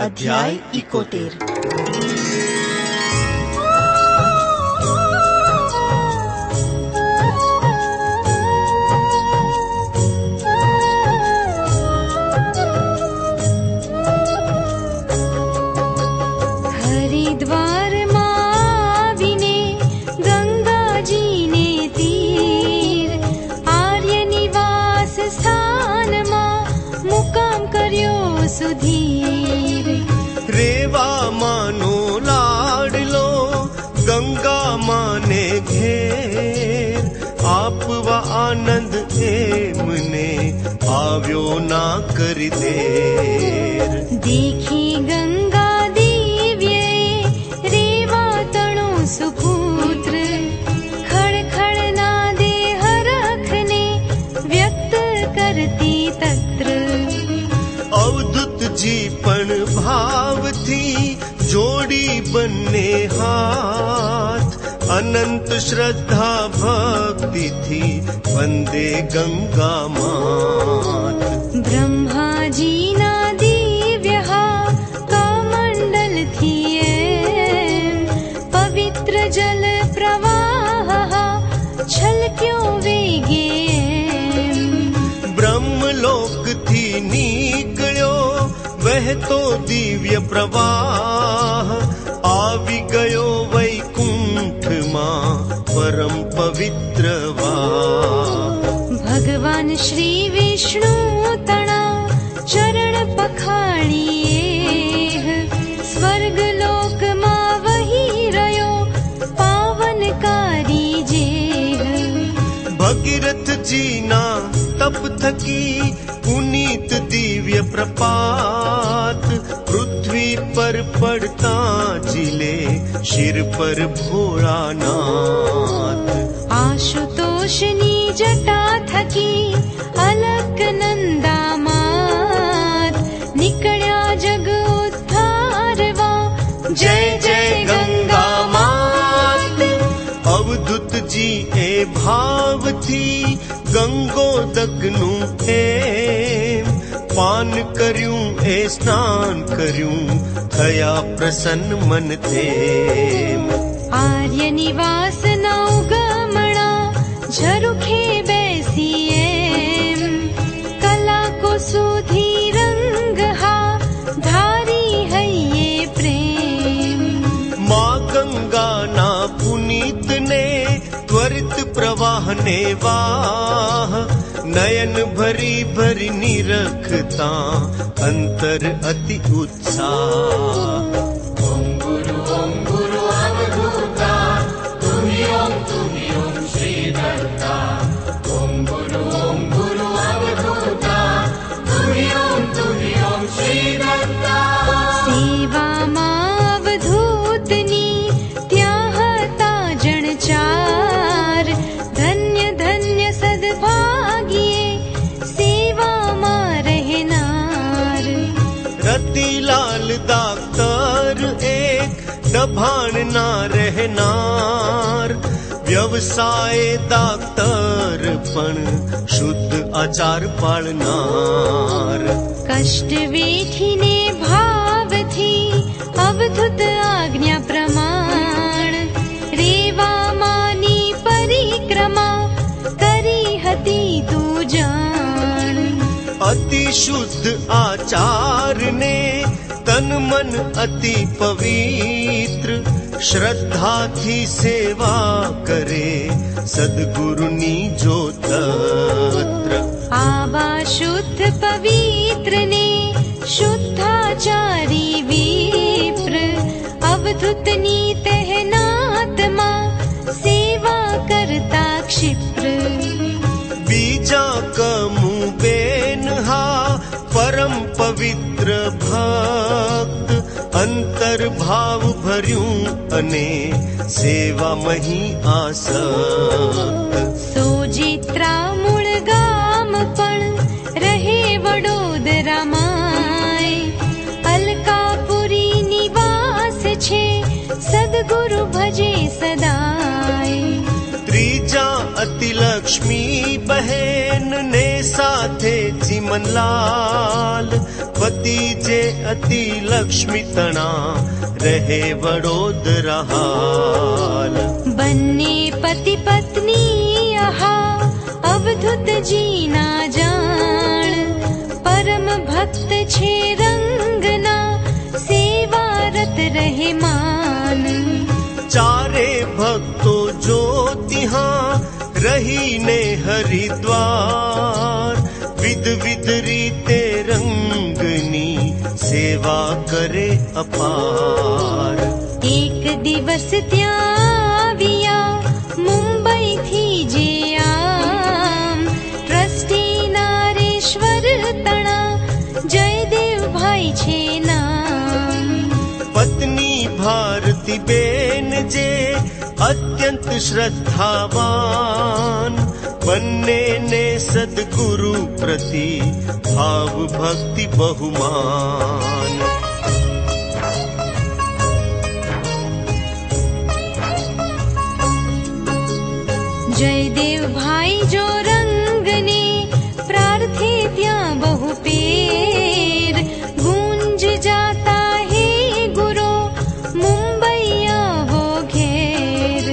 अध्याय 71। हरिद्वार माविने गंगाजीने तीर आर्य निवास स्थान मा मुकाम कर्यो सुधीर। रेवा मानो लाडलो गंगा माने घेर आपवा आनंद एमने આવ્યો ના કરી દેર। देखी गंगा दिव्य रेवा तणु सुपुत्र खड़ खड़ नादे हरखने व्यक्त करती तत्र। अवधूत जी पण भाव थी जोड़ी बन्ने हाथ अनंत श्रद्धा भक्ति थी वंदे गंगा मात। ब्रह्मा जी ना दिव्य कमंडल थी पवित्र जल प्रवाह छलक्यो वेगे। ब्रह्मलोक थी निकळ्यो वहतो दिव्य प्रवाह आवी गयो वैकुंठ मां परम पवित्र वाह। भगवान श्री विष्णु तणा चरण पखाड़िए स्वर्ग लोक मां वही रयो पावनकारी जेह। भगीरथ जी ना तप थकी पुनीत दिव्य प्रपात पृथ्वी पर पड़ता जिले शिर पर भोलानाथ। आशुतोषनी जटा थकी अलक नंदा मात निकळ्या जग उद्धारवा जय जय गंगा मात। अवधूत जी ए भाव थी गंगोदकनु एम पान कर्यूं ए स्नान कर्यूं थया प्रसन्न मन तेम। आर्य निवास नौगमणा झरुखे बेसीए कला को सुधी रंग हा धारी है ये प्रेम। माँ गंगा ना पुनीत ने त्वरित प्रवाह ने वाह नयन भरी भरी निरखता अंतर अति उत्साह। ओम गुरु अवधूता तुम्ही ओम श्री दत्ता। ओम गुरु अवधूता तुम्ही ओम श्री दत्ता। सेवा मावधूतनी त्या हता जणचार धन्य धन्य सद्भाग्ये सेवा मा रहनार। रतिलाल दाक्तर एक दभाण ना रहनार व्यवसाय दाक्तर पण शुद्ध आचार पाळनार। कष्ट वेठीने भाव थी अवधूत आज्ञा प्रमाण रेवा मानी परिक्रमा करी हती तू जान। अति शुद्ध आचार ने तन मन अति पवित्र श्रद्धा थी सेवा करे सद्गुरुनी जो तत्र। आवा शुद्ध पवित्र ने शुद्धाचारी विप्र अवधूतनी तहनात्मा सेवा करता क्षिप्र। बीजा कमु बेन हा परम पवित्र भक्त अंतर भाव भर्यूं अने सेवा मही आसक्त। सोजित्रा मूळ गाम पण रहे वडोदरा माय अलकापुरी निवास छे सद्गुरु भजे सदाय। त्रीजा अतिलक्ष्मी बहन ने साथे चिमनलाल પતિ જે અતિ લક્ષ્મી તણા રહે વડોદરા હાલ. બંને પતિ પત્ની આહા અવધૂતજી ના જાણ. પરમ ભક્ત છે રંગના સેવારત રહે માન. ચારે ભક્તો જો તિહાં રહીને હરિદ્વાર વિધ વિધ રીતે રંગની સેવા કરે અપાર. એક દિવસ ત્યાં આવ્યા મુંબઈ થી જે આમ. ટ્રસ્ટી નારેશ્વર તણા જયદેવભાઈ છે નામ. પત્ની ભારતી બેન જે અત્યંત શ્રદ્ધાવાન. બંનેને સદગુરુ પ્રતિ ભાવ ભક્તિ બહુમાન. જયદેવભાઈ જો રંગને પ્રાર્થે ત્યાં બહુ પેર. ગુંજ જાતા હે ગુરો મુંબઈ આવો ઘેર.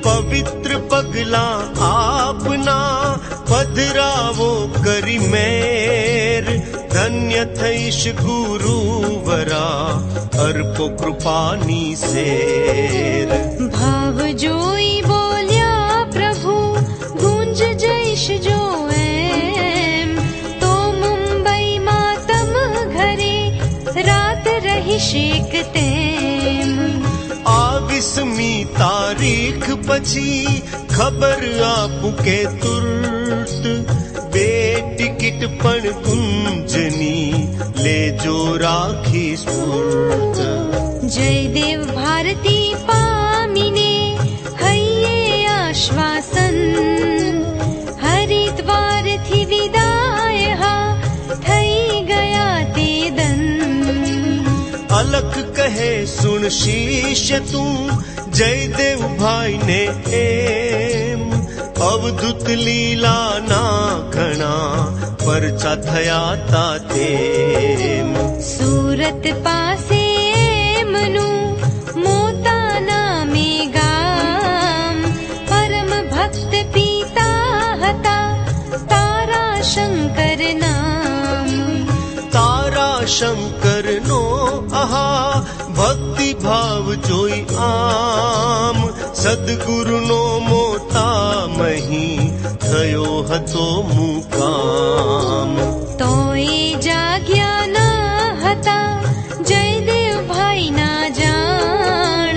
પવિત્ર પગલા આપના પધરાવો કરી મેર. ધન્ય થઈશ ગુરુવરા અર્પો કૃપાની શેર. ભાવ જોઈ બોલ્યા પ્રભુ ગુંજ જઈશ જો એમ. તો મુંબઈમાં તમ ઘરે રાત રહીશ એક તેમ. આ 20મી તારીખ પછી ખબર આપું કે તુર્ત. બે ટિકિટ પણ ગુંજની લેજો રાખી સ્ફૂર્ત. જયદેવ ભારતી પામીને હૈયે આશ્વાસન. હરિદ્વારથી વિદાય હા થઈ ગયા તે દન. અલખ કહે સુણ શિષ્ય તું જયદેવભાઈ ને એમ. અવધૂત લીલાના ઘણા પરચા થયા તા તેમ. સુરત પાસે એમનું મોતા નામે ગામ. પરમ ભક્ત પિતા હતા તારા શંકર નામ. તારા શંકરનો આહા ભક્તિ ભાવ જોઈ આમ. સદગુરુનો મોતા મહી થયો હતો મુકામ. તો એ જાગ્યા ન હતા જયદેવભાઈ ના જાણ.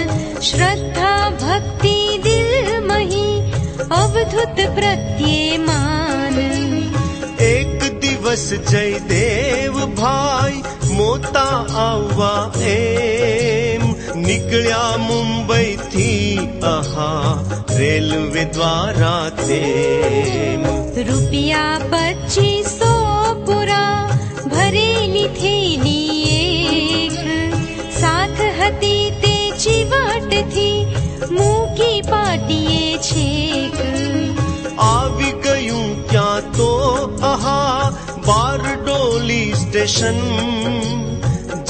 શ્રદ્ધા ભક્તિ દિલ મહી અવધૂત પ્રત્યે માન. એક દિવસ જયદેવભાઈ મોતા આવવા એમ. નીકળ્યા મુંબઈ થી આહા રેલવે દ્વારા તેમ. રૂપિયા 2500 પૂરા ભરેલી થેલી એક. સાથ હતી તે ચીવટથી મૂકી પાટીએ છેક. આવી ગયું ક્યાં તો આહા બારડોલી સ્ટેશન.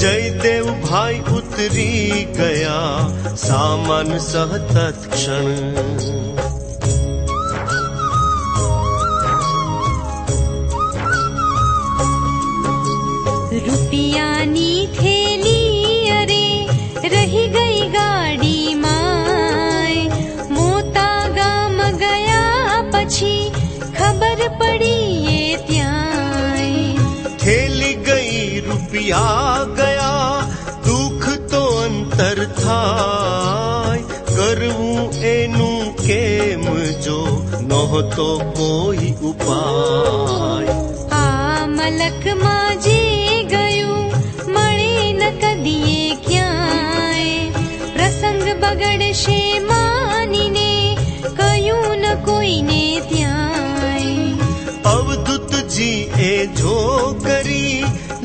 જયદેવભાઈ ઉતરી ગયા સામાન સહ તત્ક્ષણ. રૂપિયાની થેલી અરે રહી ગઈ ગાડીમાં. મોતા ગામ ગયા પછી ખબર પડી એ ત્યાં. થેલી ગઈ રૂપિયા ગયા દુઃખ તો અંતર થાય. કરવું એનું કેમ જો નહોતો કોઈ ઉપાય. આ મલકમાં જે ગયું મળે ન કદીએ ક્યાંય. પ્રસંગ બગડશે માનીને કયું ન કોઈને ત્યાંય. અવધૂતજી એ જો કરી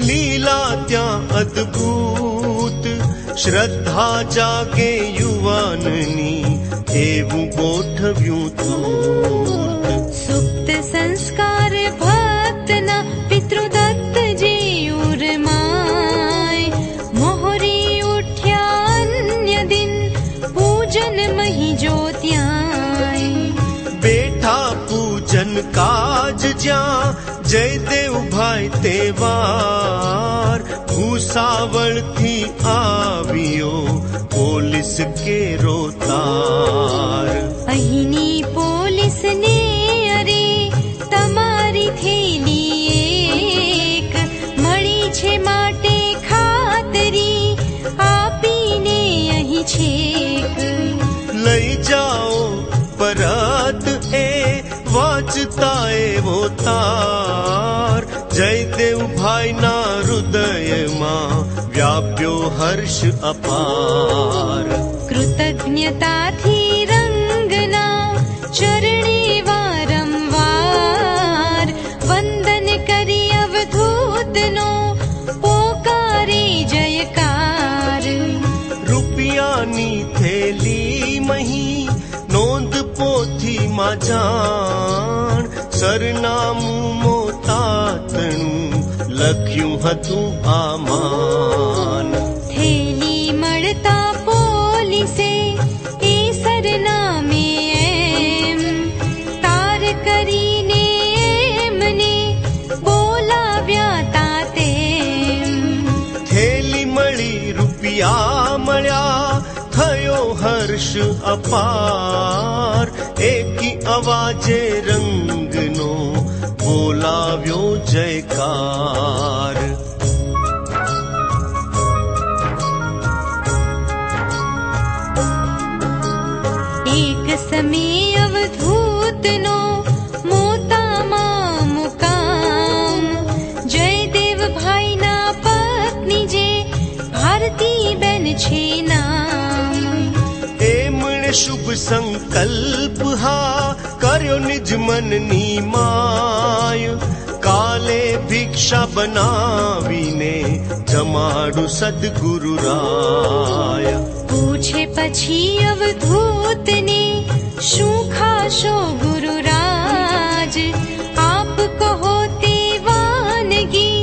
લીલા ત્યાં અદ્ભુત. શ્રદ્ધા જાગે યુવાનની એવું ગોઠવ્યું તું. સુપ્ત સંસ્કાર ભક્તના પિતૃદત્ત જે ઉર્મ. જ્યાં જયદેવભાઈ તહેવાર ભૂસાવળથી આવ્યો પોલીસ કેરો તાર. અહીંની પોલીસને અરે તમારી થેલી એક મળી છે માટે ખાતરી આપીને અહીં છેક. લઈ જાઓ પરત એ વાંચતા એવો તાર જયદેવભાઈના હૃદયમાં વ્યાપ્યો હર્ષ અપાર. કૃતજ્ઞતાથી રંગના ચરણે વારંવાર વંદન કરી અવધૂતનો પોકારે જયકાર. રૂપિયાની થેલી મહી નોંધ પોથીમાં જાણ સરનામું મોતાતણું લખ્યું હતું આમાન. થેલી મળતા પોલીસે એ સરનામે એમ તાર કરીને એમને બોલાવ્યા તા તેમ. થેલી મળી રૂપિયા મળ્યા થયો હર્ષ અપાર. એકી અવાજે રંગનો બોલાવ્યો જયકાર. એક સમય અવધૂતનો મોતામાં મુકામ જયદેવભાઈના પત્ની જે ભારતીબેન છે નામ. એમણે શુભ સંકલ્પ હા કર્યો નિજ મનની માય. કાલે ભિક્ષા બનાવીને જમાડું સદગુરુ રાય. પૂછે પછી અવધૂતને શું ખાશો ગુરુરાજ આપ કહો તે વાનગી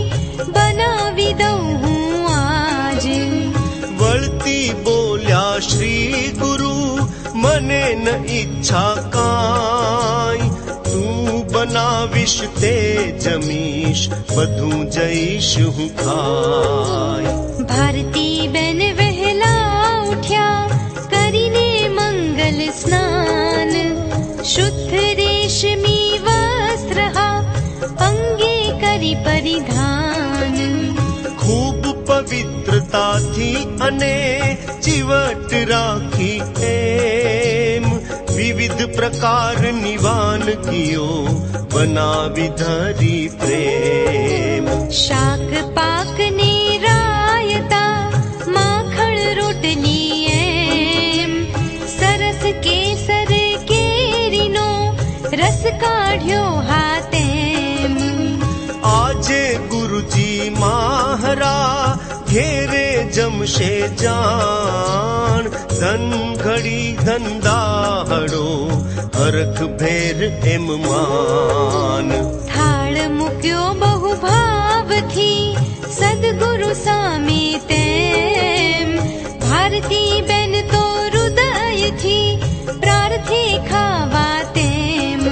બનાવી દઉં હું આજ. વળતી બોલ્યા શ્રી ગુરુ મને ન ઈચ્છા કાંઈ. તું બનાવીશ તે જમીશ બધું જઈશ હું ખાય. ભારતીબેન વહેલા ઉઠ્યા કરીને મંગલ સ્નાન શુદ્ધ રેશમી વસ્ત્ર અંગે કરી પરિધાન. ખૂબ પવિત્રતાથી અને ચીવટ રાખી એમ વિવિધ પ્રકારની વાનગીઓ બનાવી ધરી પ્રેમ. શાક પાક ને રાયતા માખણ રોટલી એમ સરસ કેસર કેરીનો રસ કાઢ્યો હાથેમ. આજે ગુરુજી માહરા ઘેરે જમશે જાણ. ધન ઘડી ધંધાહડો હરખ ભેર એમ માન. થાળ મૂક્યો બહુ ભાવથી સદગુરુ સામે તેમ ભારતીબેન તો હૃદયથી પ્રાર્થે ખાવા તેમ.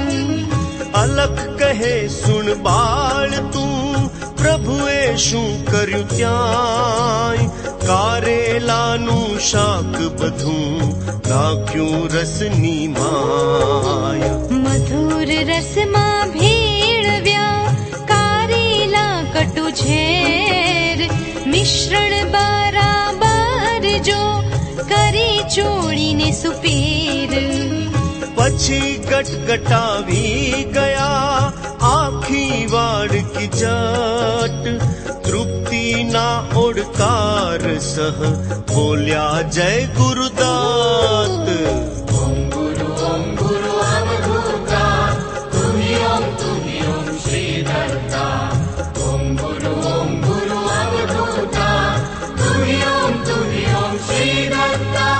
અલખ કહે સુણ બાળ તું પ્રભુએ શું કર્યું ત્યાંય. કારેલાનું શાક બધું નાખ્યું રસની માય. મધુર રસમાં ભેળવ્યા કારેલા કટુ ઝેર મિશ્રણ બરાબર જો કરે ચોળીને સુપેર. પછી ગટગટાવી ગયા આખી વાડકી જટ. તૃપ્તિના ઓડકાર સહ બોલ્યા જય ગુરુદાત. ઓમ ગુરુ અવધૂતા તુમિ ઓમ શ્રી દત્તા. ઓમ ગુરુ અવધૂતા તુમિ ઓમ શ્રી દત્તા.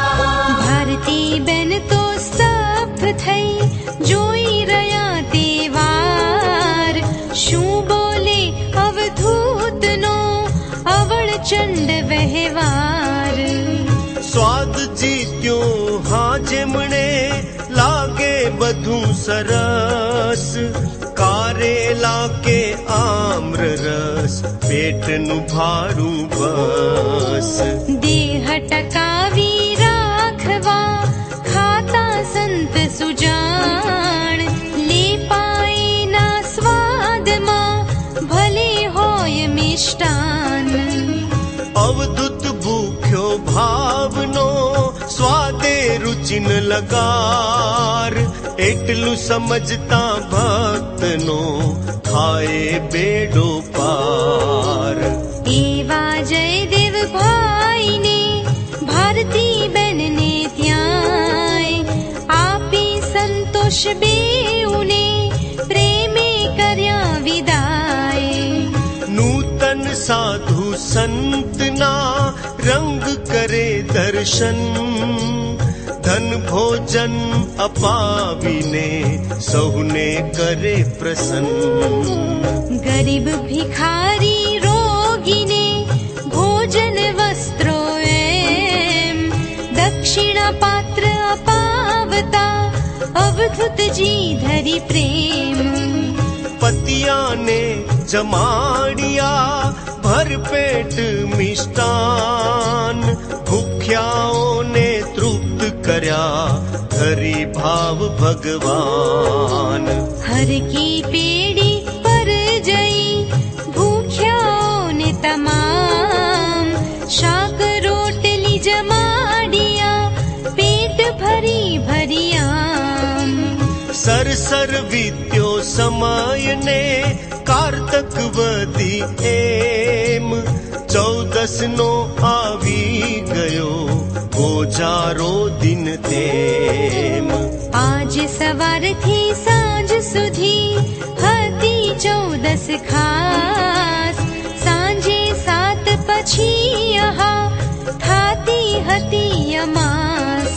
ભારતીબેન તો સ્તબ્ધ થઈ જોઈ રહ્યા તે વાર. શું બોલે અવધૂતનો અવળચંડ વ્યવહાર. સ્વાદ જીત્યો હા જેમણે લાગે બધું સરસ. કારેલા કે આમ્ર રસ પેટનું ભાડું બસ. દેહ ટકાવી રાખવા ખાતા સંત સુજાણ, લેપાઈના સ્વાદમાં ભલે હોય મિષ્ટાન. અવધૂત ભૂખ્યો ભાવનો સ્વાદે રુચિન લગાર, એટલું સમજતા ભક્તનો ખાય બેડો પાર. એવા જયદેવ ભાઈને ભારતી બેનને ત્યાંય આપી સંતોષ બેઉને પ્રેમે કર્યા વિદાય. નૂતન સાધુ સંતના રંગ કરે દર્શન, ધન ભોજન અપાવીને સૌને કરે પ્રસન્ન. ગરીબ ભિખારી રોગીને ભોજન વસ્ત્રો એમ દક્ષિણા પાત્ર અપાવતા અવધૂતજી ધરી પ્રેમ. પતિયાને જમાડિયા ભરપેટ મિષ્ટાન, ભૂખ્યાઓને તૃપ્ત કર્યા હરિ ભાવ ભગવાન. હર કી પેડી પર જઈ ભૂખ્યાઓને તમામ શાક રોટલી જમાડિયા પેટ ભરી ભરિયામ. સરસર વિદ્યો સમયને કારતક વધી એમ, 14નો આવી ગયો ગોજારો દિન તેમ. આજ સવારથી સાંજ સુધી હતી 14 ખાસ, સાંજે 7 પછી આહા થાતી હતી અમાસ.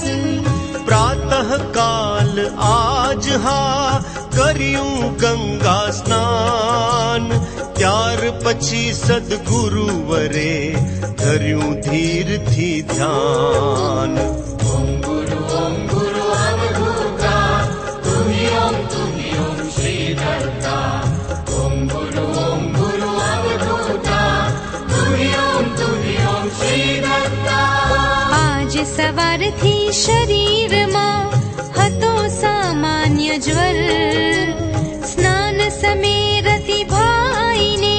પ્રાતઃ કાલ આજ હા કર્યું ગંગા સ્નાન, ત્યાર પછી સદગુરુવરે ધર્યું ધીરથી ધ્યાન. ઓમ ગુરુ અવધૂતા, તુમિ ઓમ શ્રી દત્તા. ઓમ ગુરુ અવધૂતા, તુમિ ઓમ શ્રી દત્તા. આજ સવારથી શરીરમાં હતો સામાન્ય જ્વર, સ્નાન સમયે રતિભાઈને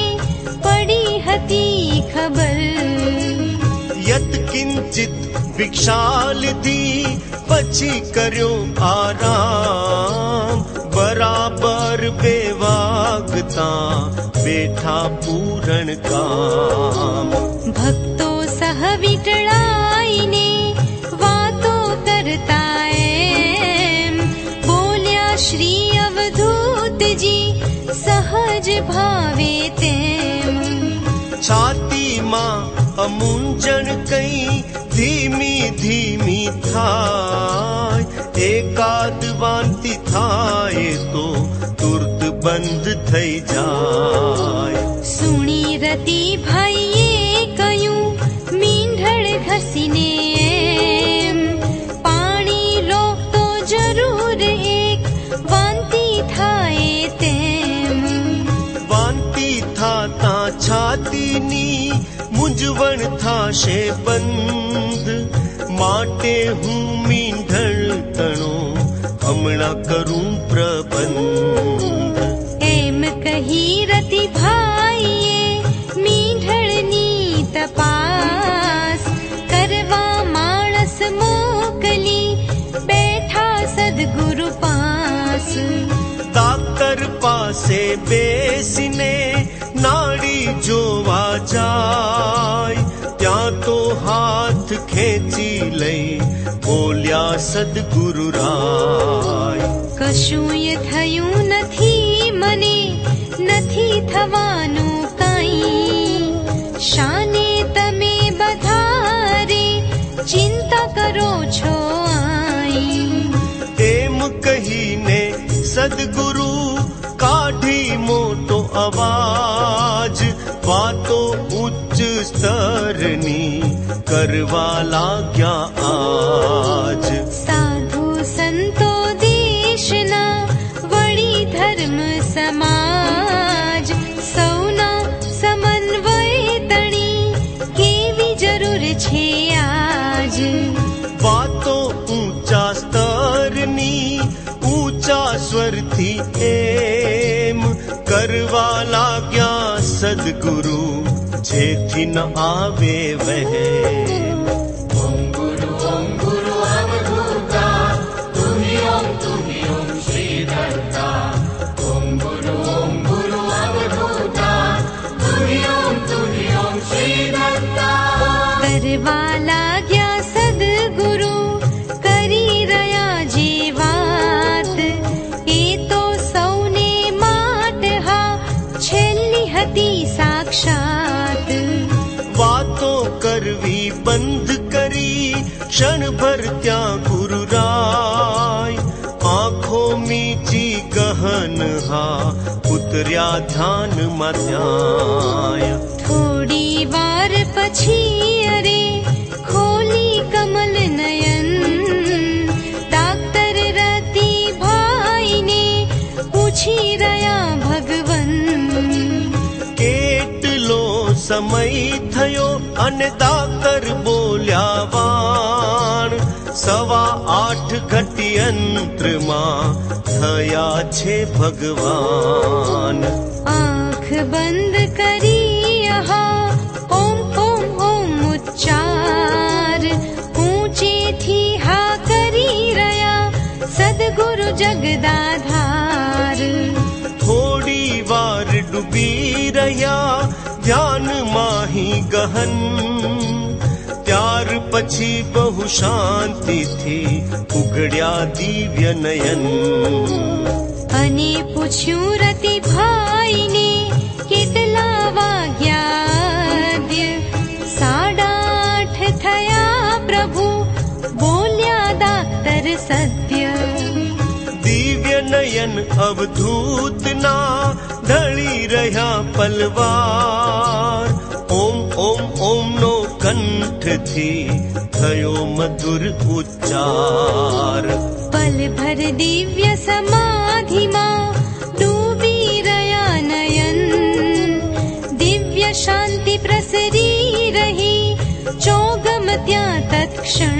પડી હતી ખબર. યત કિંચિત ભિક્ષા લીધી પછી કર્યો આરામ, બરાબર 2 વાગતા બેઠા પૂરણ કામ. ભક્તો સહ વિટળાઈને વાતો કરતા એમ બોલ્યા શ્રી અવધૂતજી સહજ ભાવે તેમ. છાતીમાં અમૂંજણ કઈ ધીમી ધીમી થાય, એકાદ વાંતિ થાય તો તુર્ત બંધ થઈ જાય. સુણી રતી ભાઈએ કહ્યું મીંઢળ ઘસીને એમ, પાણી લો તો જરૂર એક વાંતિ થાય તેમ. વાંતિ થાતા છાતીની મૂંઝવણ થાશે બંધ, માટે હું મીંઢળ તણો હમણાં કરું પ્રબંધ. એમ કહી રતી ભાઈએ મીંઢળની તપાસ કરવા માણસ મોકલી બેઠા સદગુરુ પાસ. ડાક્ટર પાસે બેસીને નાડી જોવા જાય, ત્યાં તો હાથ ખેંચી લઈ બોલ્યા સદગુરુ રાય. કશુંય થયું નથી મને, નથી થવાનું કાંઈ, શાને તમે બધારે ચિંતા કરો છો આઈ. એમ કહીને સદગુરુ કાઢી મોટો અવાજ, વાતો ઉચ્ચ સ્તરની કરવા લાગ્યા આજ. સાધુ સંતો દેશના વળી ધર્મ સમાજ, સદગુરુ જેથી ન આવે વહેમ. ઓમ ગુરુ અવધૂતા તુમિ ઓમ શ્રી દત્તા. ઓમ ગુરુ અવધૂતા તુમિ ઓમ શ્રી દત્તા. કરવા લાગ્યા સદગુરુ કરી રહ્યા જે વાત, એ તો સૌને માટે હા છેલ્લી હતી સાક્ષાત. વાતો કરવી બંધ કરી ક્ષણભર ત્યાં ગુરુરાય. આંખો મીચી ગહન હા ઉતર્યા ધ્યાનમાં ત્યાંય. થોડી વાર પછી અરે ખોલી કમલ નયન, ડાક્ટર રતિભાઈને પૂછી રહ્યા ભગવન. કેટલો સમય થયો અને દાતર બોલ્યા વાણ. 8:15 ઘટિયંત્રમાં થયા છે ભગવાન. આંખ બંધ કરી હા ઓમ ઓમ ઓમ ઉચ્ચાર, ઊંચેથી હા કરી રહ્યા સદગુરુ જગદાધાર. થોડી વાર ડૂબી રહ્યા ધ્યાનમાં હી ગહન. ત્યાર પછી બહુ શાંતિથી ઉઘડ્યા દિવ્ય નયન. અને પૂછ્યું રતિભાઈને કેટલા વાગ્યા? 8:30 થયા પ્રભુ, બોલ્યા દાતર સત્ય. દિવ્ય નયન અવધૂતના ઢળી રહ્યા પલવાર. ઓમ ઓમ ઓમ નો કંઠથી થયો મધુર ઉચ્ચાર. પલભર દિવ્ય સમાધિમાં ડૂબી રહ્યા નયન, દિવ્ય શાંતિ પ્રસરી રહી ચોગમ ત્યાં તત્ક્ષણ.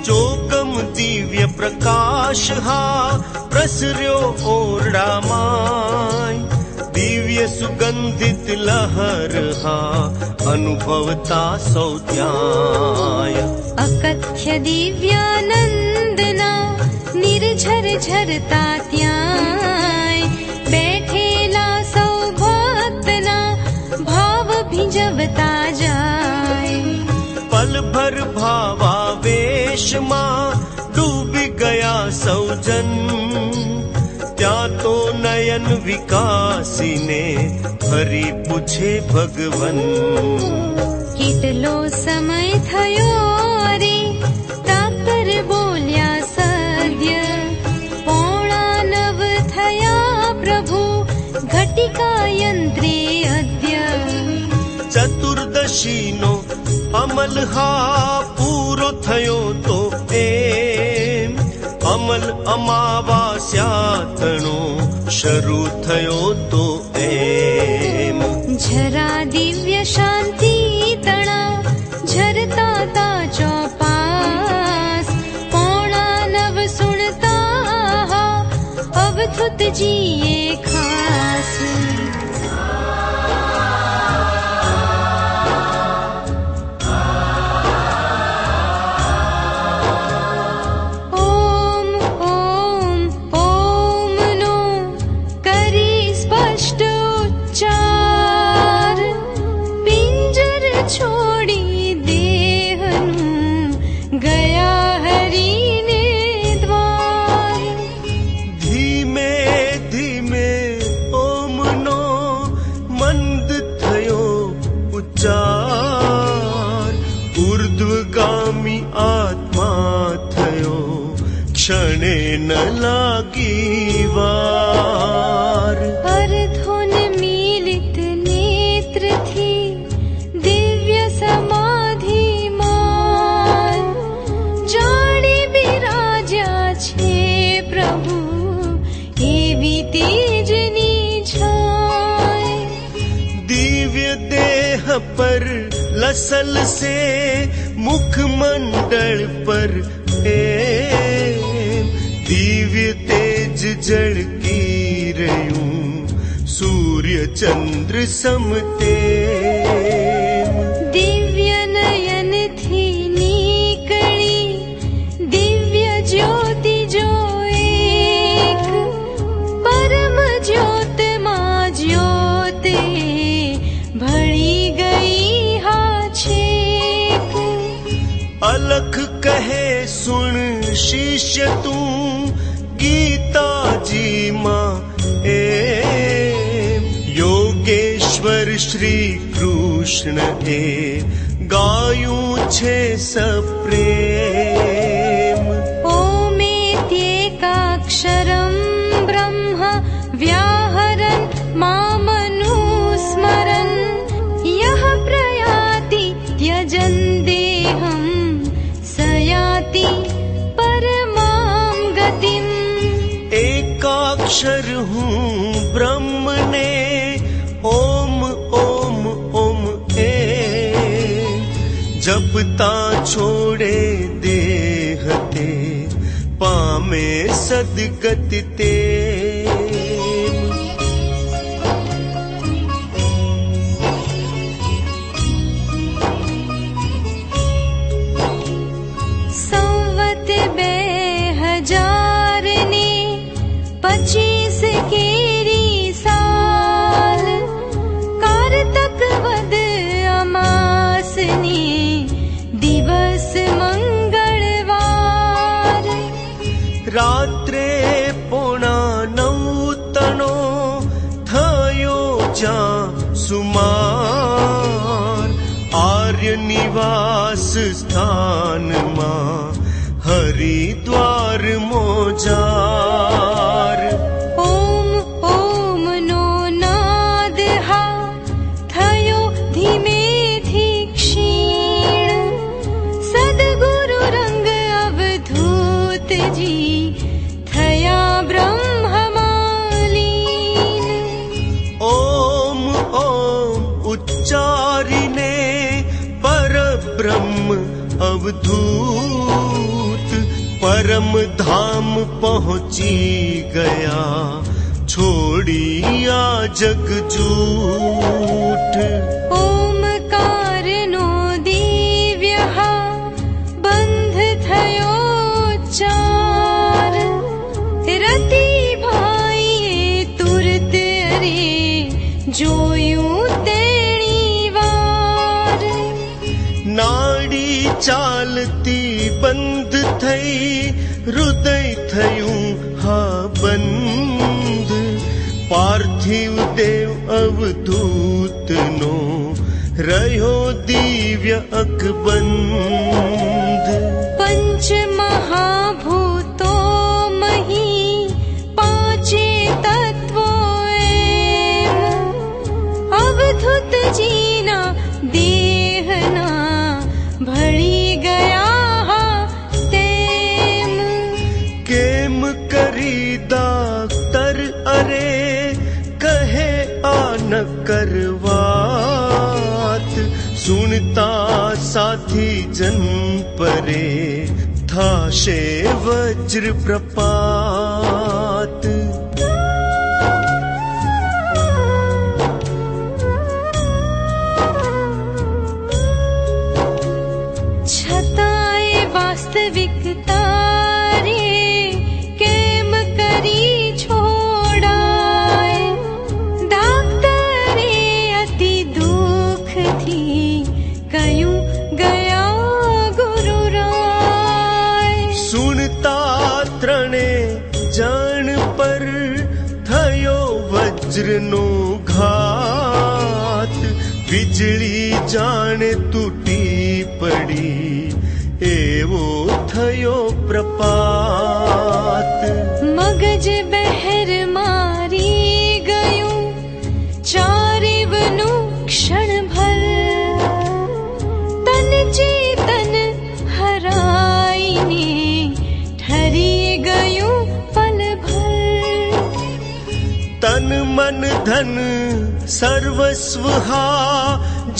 ચોગમ દિવ્ય પ્રકાશ હા પ્રસર્યો ઓરડામાં. દિવ્ય સુગંધિત લહર હા અનુભવતા સૌ ત્યાંય. અકથ્ય દિવ્યાનંદના નિર્ઝર ઝરતા ત્યાંય, બેઠેલા સૌ ભક્તના ભાવ ભીંજવતા જાય. પલભર ભાવાવેશમાં ડૂબી ગયા સૌજન. ત્યાં તો નયન વિકાસીને ફરી પૂછે ભગવન. કેટલો સમય થયો રે? ડાક્ટર બોલ્યા સદ્ય. 8:45 થયા પ્રભુ, ઘટિકા યંત્રે અદ્ય. ચતુર્દશીનો અમલ હા પૂરો થયો તો એમ. અમલ અમાવાસ્યાતણો શરૂ થયો તો એમ. જરા દિવ્ય શાંતિ તણા ઝરતા તા ચોપાસ. 8:45 સુણતા અવધૂતજીએ ખાસ. છોડી દેહનું ગયા હરીને દ્વાર. ધીમે ધીમે ઓમનો મંદ થયો ઉચ્ચાર. ઉર્ધ્વગામી આત્મા થયો ક્ષણે ન લાગી વાર. અર્ધોન મીલિત નેત્રથી દિવ્ય સમાધિમાં જાણે બિરાજ્યા છે પ્રભુ, એવી તેજની છાય. દિવ્ય દેહ પર લસલ સે મુખમંડળ પર એમ. દિવ્ય તેજ ઝળકી રહ્યું सूर्य चंद्र समते दिव्य नयन थी नीकળી दिव्य ज्योति जो एक परम ज्योत मां ज्योत भળી गई हा छेक। अलख कहे सुन शिष्य तू गीता जी मां योगेश्वर श्री कृष्ण गायूं छे सप्रेम। ओमेत्येकाक्षरं ब्रह्म व्याहरन् मामनुस्मरन् यः प्रयाति त्यजन् देहं स याति परमां गतिम्। एकाक्षर हूँ ब्रह्म ने ओम ओम ओम जपता छोड़े देहते पामे सदगति ते। संवत 2000 ने 25 केरी साल कारतक वद अमास ने दिवस मंगलवार। रात्रे 8:45 तणो थयो जा सुमार आर्य निवास स्थान मां हरिद्वार मोजार। ओम ओम नो नाद हा थयो धीमेથી क्षीण सद्गुरु रंग अवधूत जी थया ब्रह्ममालीन। ओम ओम उच्चारिने परब्रह्म अवधूत परम धाम पहुंची गया छोड़िया जगजूट। ओमकार नो दिव्य हा बंध थयो चार रति भाईए तुरत अरे जोयूं तेणी वार। नाड़ी चालती बंद थई हृदय थयूं हा बंद पार्थिव देव अवधूत नो रह्यो दिव्य अकबंध। पंच महाभूतो मही पांचे तत्वो एम अवधूत जीना देहना भળી गया हा तेम। केम करी डाक्टर अरे कहे आ न करवात सुनता साथी जन परे थाशे वज्र प्रपात। छतांय वास्तविकता रे केम करी छोड़ाय डाक्टरे अति दुख थी कयूं गया गुरु राय। सुनता त्रणे जन पर थयो वज्र नो घात વીજળી જાણે તૂટી પડી એવો થયો પ્રપાત। મગજ બહેર મારી ગયું ચારેવનું ક્ષણ ભર તન ચેતન હરાઈને ઠરી ગયું પલ ભર। તન મન ધન सर्वस्व हा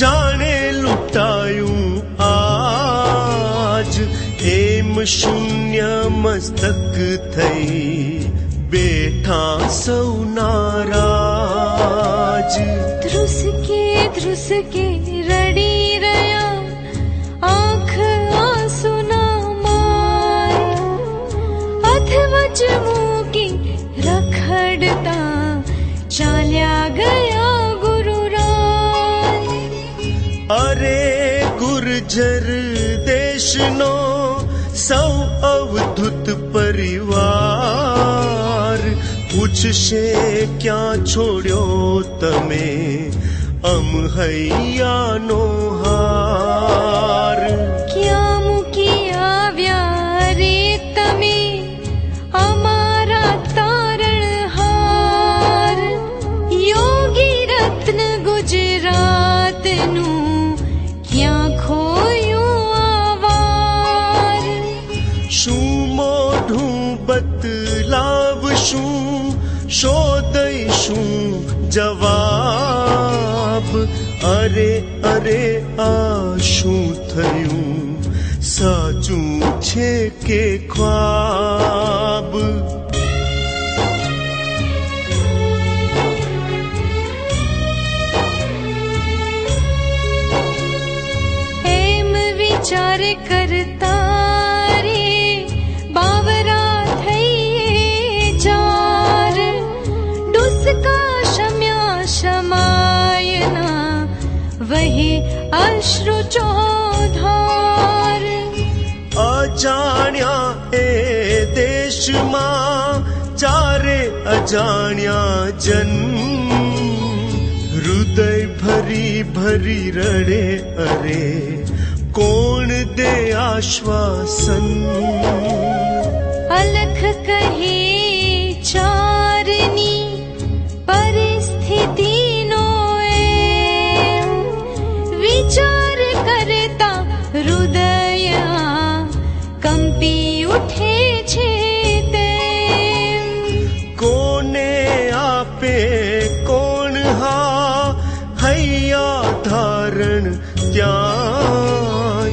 जाने लुटायूं आज हेम शून्य मस्तक थई बैठा सौ नाराज। ઠુસકે રડી રહ્યા આંખ આંસુના માય અથવચ મૂકી રખડતા ચાલ્યા ગયા ગુરુરાય અરે ગુર્જર દેશનો સૌ અવધૂત પરિવાર પૂછશે ક્યાં છોડ્યો તમે અમહૈયાનો હાર ક્યાં મૂકી આવ્યા રે તમે અમારા તારણહાર યોગી રત્ન ગુજરાતનું ક્યાં ખોયું આવાર શું મોઢું બતલાવશું શોધઈશું જવાબ અરે અરે આ શું થયું સાચું છે કે ખ્વાબ એમ વિચાર કરતા રે બાવરા થઈએ ચાર ડુસકા શમ્યા શમાયના વહી અશ્રુ ચોધાર અજાણ્યા એ દેશમાં ચારે અજાણ્યા જન હૃદય ભરી ભરી રડે અરે કોણ દે આશ્વાસન અલખ કહે ચારની પરિસ્થિતિનો એમ વિચાર કરતા હૃદય કંપી ઉઠે છે તેમ કોને આપે કોણ હા હૈયા ધારણ ત્યાં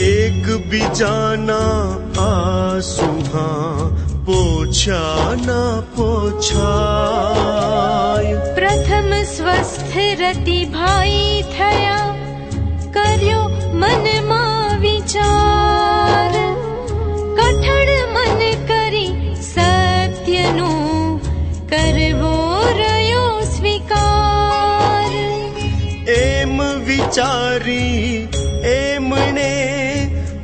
એક બીજાના આસુહા પોછા ના પોછાય પ્રથમ સ્વસ્થ રતિભાઈ થયા કર્યો મનમાં વિચાર કઠણ મન કરી સત્યનો કરવો રહ્યો સ્વીકાર એમ વિચારી એમણે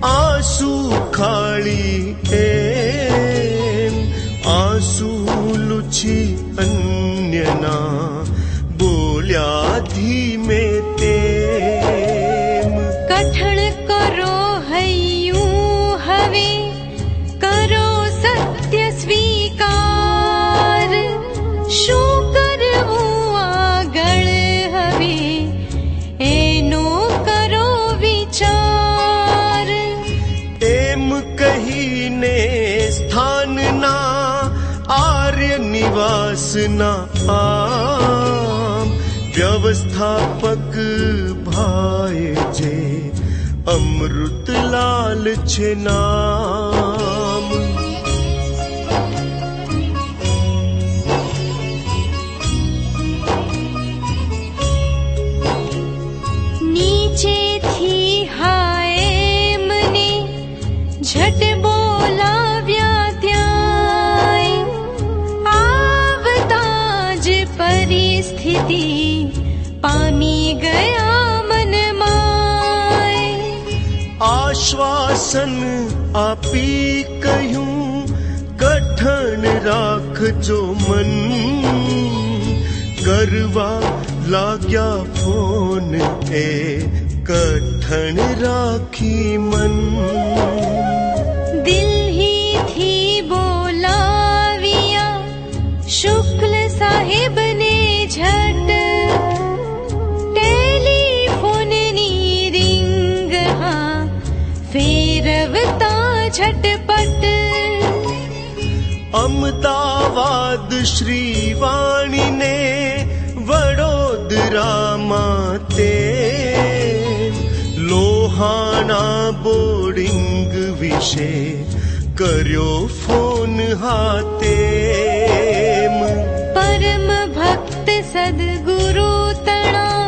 આંસુ ખાળી એમ આંસુ લૂછી અન્યના બોલ્યા ધીમે તેમ કઠણ કરો હૈયું હવે કરો સત્ય સ્વીકાર શું કરવું આગળ હવે એનો કરો વિચાર એમ કહીને સ્થાનના આર્ય નિવાસના આમ વ્યવસ્થાપક ભાઈ જે અમૃતલાલ છે નામ નીચેથી હાય મને ઝટ બોલાવ્યા ત્યાં આવતા જ પરિસ્થિતિ પામી ગયા મનમાં આશ્વાસન આપી કહ્યું કઠણ રાખજો મન કરવા લાગ્યા ફોન એ કઠણ રાખી મન દિલ્હીથી બોલાવ્યા શુક્લ સાહેબને ઝટ ટેલિફોનની રિંગ હા ફેરવતા ઝટપટ અમદાવાદ શ્રીવાણીને વડોદરામાં તે લોહાણા બોર્ડિંગ વિશે કર્યો ફોન હાથે પરમ ભક્ત સદગુરુ તણા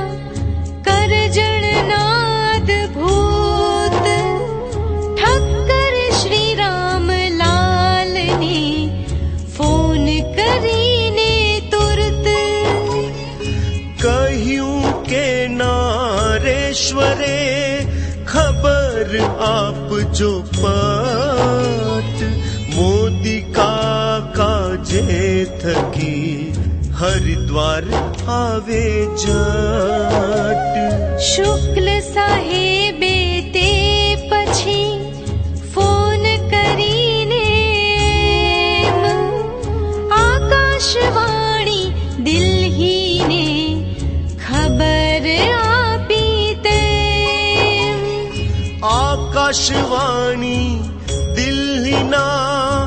अरे खबर आप जो पट मोदी काका जे थकी हरिद्वार आवे जट શુક્લ સાહેબે તે પછી ફોન કરીને એમ આકાશવાણી દિલ્હીને ખબર આપી તેમ આકાશવાણી દિલ્હીના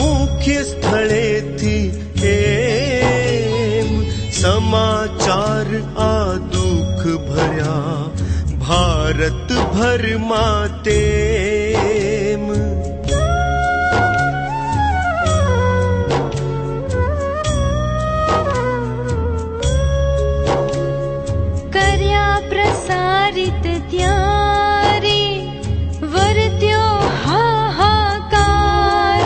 મુખ્ય સ્થળેથી એમ સમાચાર આ દુઃખ ભર્યા ભારત ભરમાં તેમ કર્યા પ્રસારિત ત્યારે વર્ત્યો હાહાકાર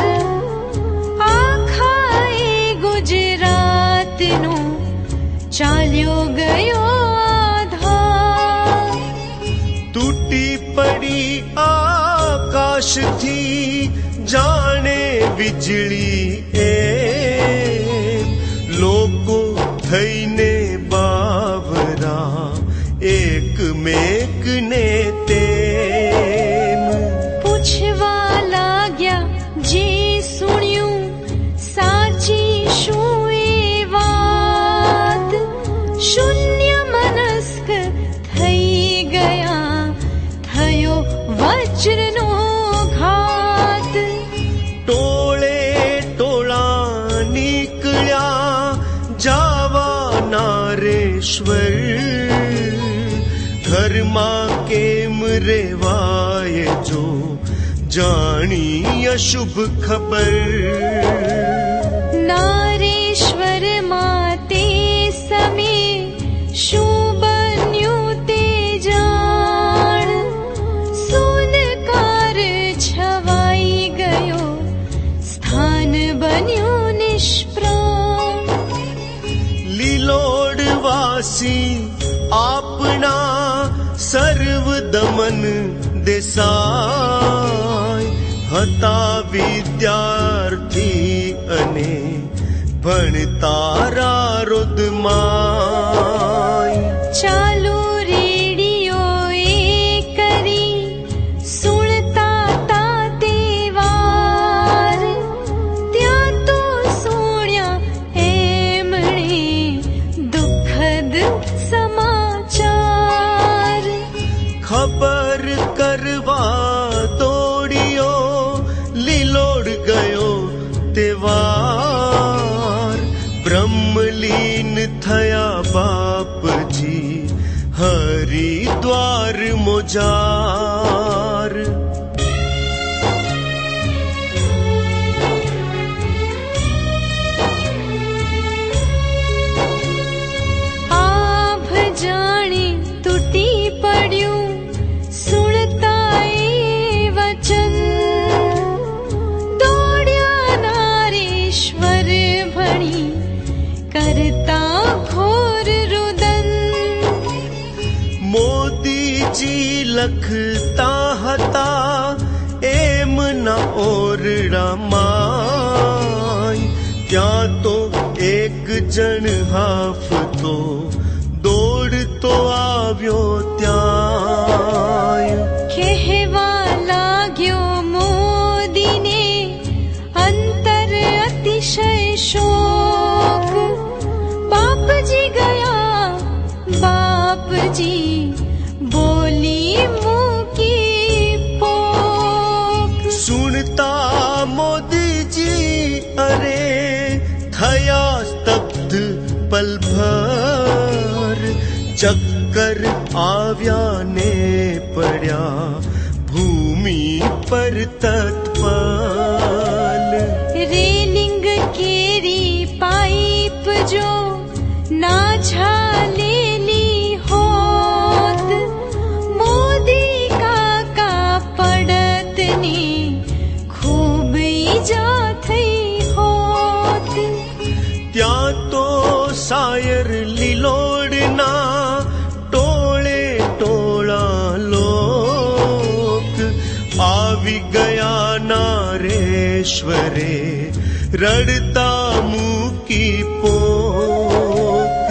આખા એ ગુજરાતનો ચાલ્યો ગયો આધાર તૂટી પડી આકાશથી જાણે વીજળી એમ લોકો થઈને બાવરા એકમેકને તેમ પૂછવા લાગ્યા જે સુણ્યું સાચી શું એ વાત શૂન્ય મનસ્ક થઈ ગયા થયો વજ્રનો ઘાત ટોળે ટોળા નીકળ્યા જાવા નારેશ્વર ઘરમાં કેમ રેવાય જો જાણી અશુભ ખબર નારેશ્વરમાં તે સમયે શું બન્યું તે જાણ સોનકાર છવાઈ ગયો સ્થાન બન્યું નિષ્પ્રાણ લીલોડવાસી આપણા સર્વ દમન દેસાઈ હતા વિદ્યાર્થી અને ભણતારા રુદમાય ચાલુ રેડિયો એ કરી સુણતા તા તે વાર ત્યાં તો સુણ્યા એમણે દુઃખદ સમાચાર ખબર કરવા દોડ્યો લીલોડ ગયો તેવાર બ્રહ્મલીન થયા બાપજી હરિદ્વાર મોજાર આભ જાણે તૂટી પડ્યું સુણતા એ વચન દોડ્યા નારેશ્વર ભણી કરતા ઘોર રુદન મોદીજી લખતા હતા એમના ઓરડામાં ત્યાં તો એક જણ હાફતો દોડતો આવ્યો ત્યાં કહેવા લાગ્યો મોદીને અંતર અતિશય શોક બાપજી ગયા બાપજી બોલી મૂકી પોક સુણતા મોદીજી અરે થયા સ્તબ્ધ પલભર ચક્કર આવ્યા ને પડ્યા ભૂમિ પર તત્પલ રેલિંગ કેરી પાઇપ જો ના ઝાલેલી હોત મોદી કાકા પડતની ખૂબ ઈજા થઈ હોત ત્યાં તો સાયર લીલોડના ટોળે ટોળા આવી ગયા નારેશ્વરે રડતા મૂકી પોક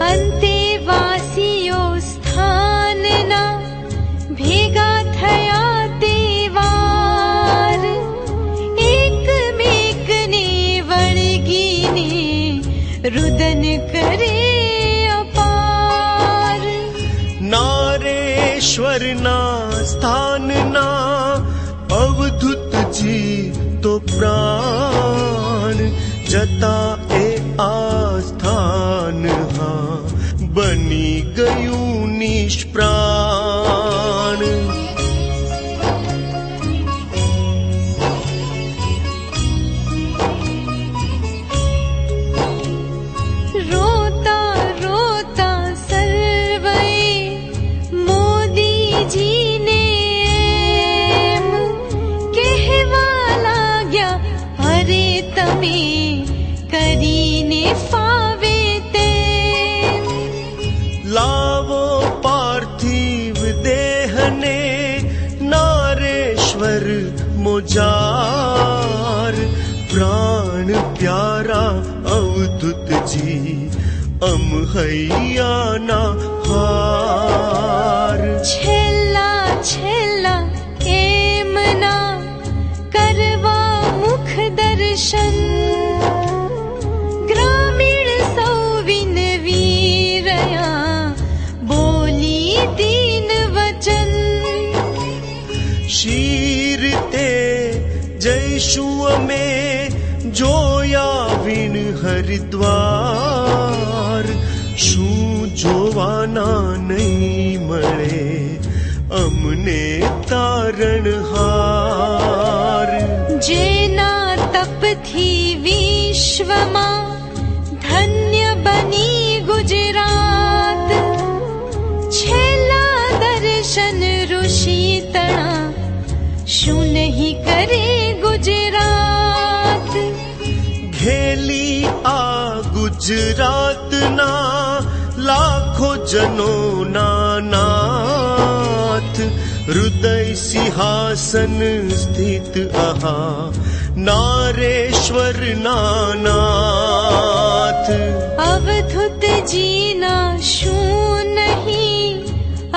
અંતેવાસીઓ સ્થાનના ભેગા થયા તે વાર એકમેકને વળગીને રુદન કરે અપાર નારેશ્વરના સ્થાનના અવધૂતજી તો પ્રાણ જતા એ આ સ્થાન હા બની ગયું નિષ્પ્રાણ રોતા રોતા સર્વે મોદીજીને એમ કહેવા લાગ્યા અરે તમે કરીને ફાવે તેમ લાવો પાર્થિવ દેહને નારેશ્વર મોજાર પ્રાણ પ્યારા અવધૂતજી અમહૈયાના હાર છેલ્લા છેલ્લા એમના કરવા મુખ દર્શન ગ્રામીણ સૌ વિનવી રહ્યા બોલી દીન વચન શીર તે જઈશું અમે જોયા વિણ હરિદ્વાર શું જોવાના નહીં મળે અમને તારણહાર જેના તપથી વિશ્વમાં ધન્ય બની ગુજરાત છેલ્લા દર્શન ઋષિ તણા શું નહીં કરે ગુજરાત ઘેલી આ ગુજરાતના લાખો જનોના નાથ હૃદય સિંહાસન સ્થિત આહા નારેશ્વરના નાથ અવધૂતજીના શું નહીં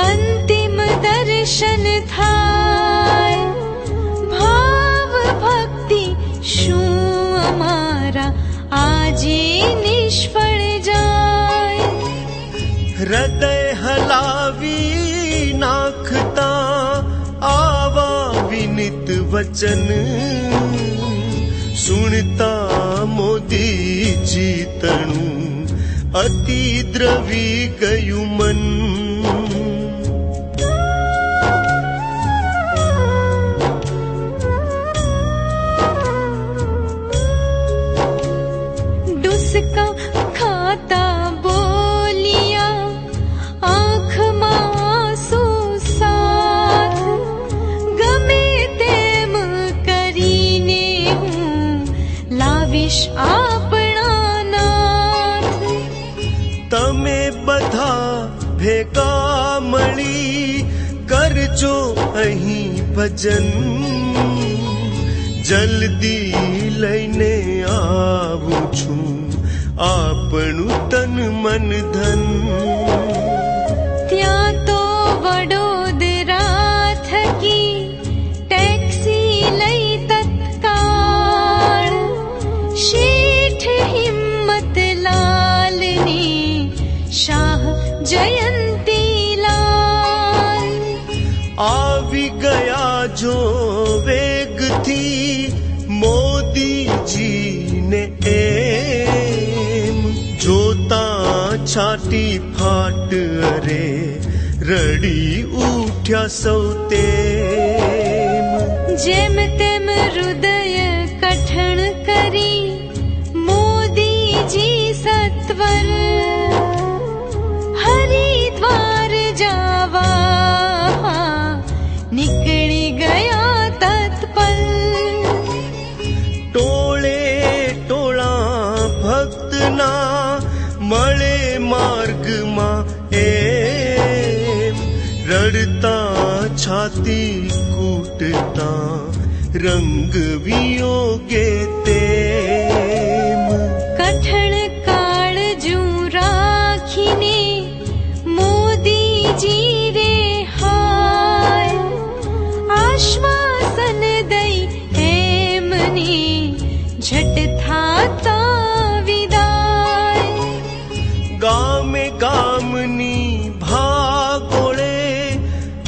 અંતિમ દર્શન થાય ભાવ ભક્તિ શું અમારા આજે નિષ્ફળ જાય હૃદય હલાવી નાખતા આવા વિનિત વચન સુણતા મોદીજી તણું અતિ દ્રવી ગયું મન ડુસકા ખાતા બોલિયા આંખમાં આંસુ સાથ ગમે તેમ કરીને હું લાવીશ આપણા નાથ તમે બધા ભેગા મળી કરજો અહીં ભજન જલ્દી લઈને આવું છું આપણું તન મન ધન ત્યાં તો વડોદરા થકી ટેક્સી લઈ તત્કાળ શેઠ હિંમતલાલની શાહ જયંતીલાલ આવી ગયા જો વેગથી મોદીજીને એમ જોતા છાતી ફાટ અરે રડી ઉઠ્યા સૌ તેમ જેમ તેમ હૃદય કઠણ કરી મોદીજી સત્વર હરિદ્વાર જાવા નીકળી ગયા તત્પર ટોળે ટોળા ભક્તના મળે માર્ગમાં એમ રડતા છા છાતી કૂટતા રંગ વિયોગે તેમ કઠણ કાળજું રાખીને મોદીજી રે હાય આશ્વાસન દઈ એમની ઝટ થાતા વિદાય ગામે ગામની ભાગોળે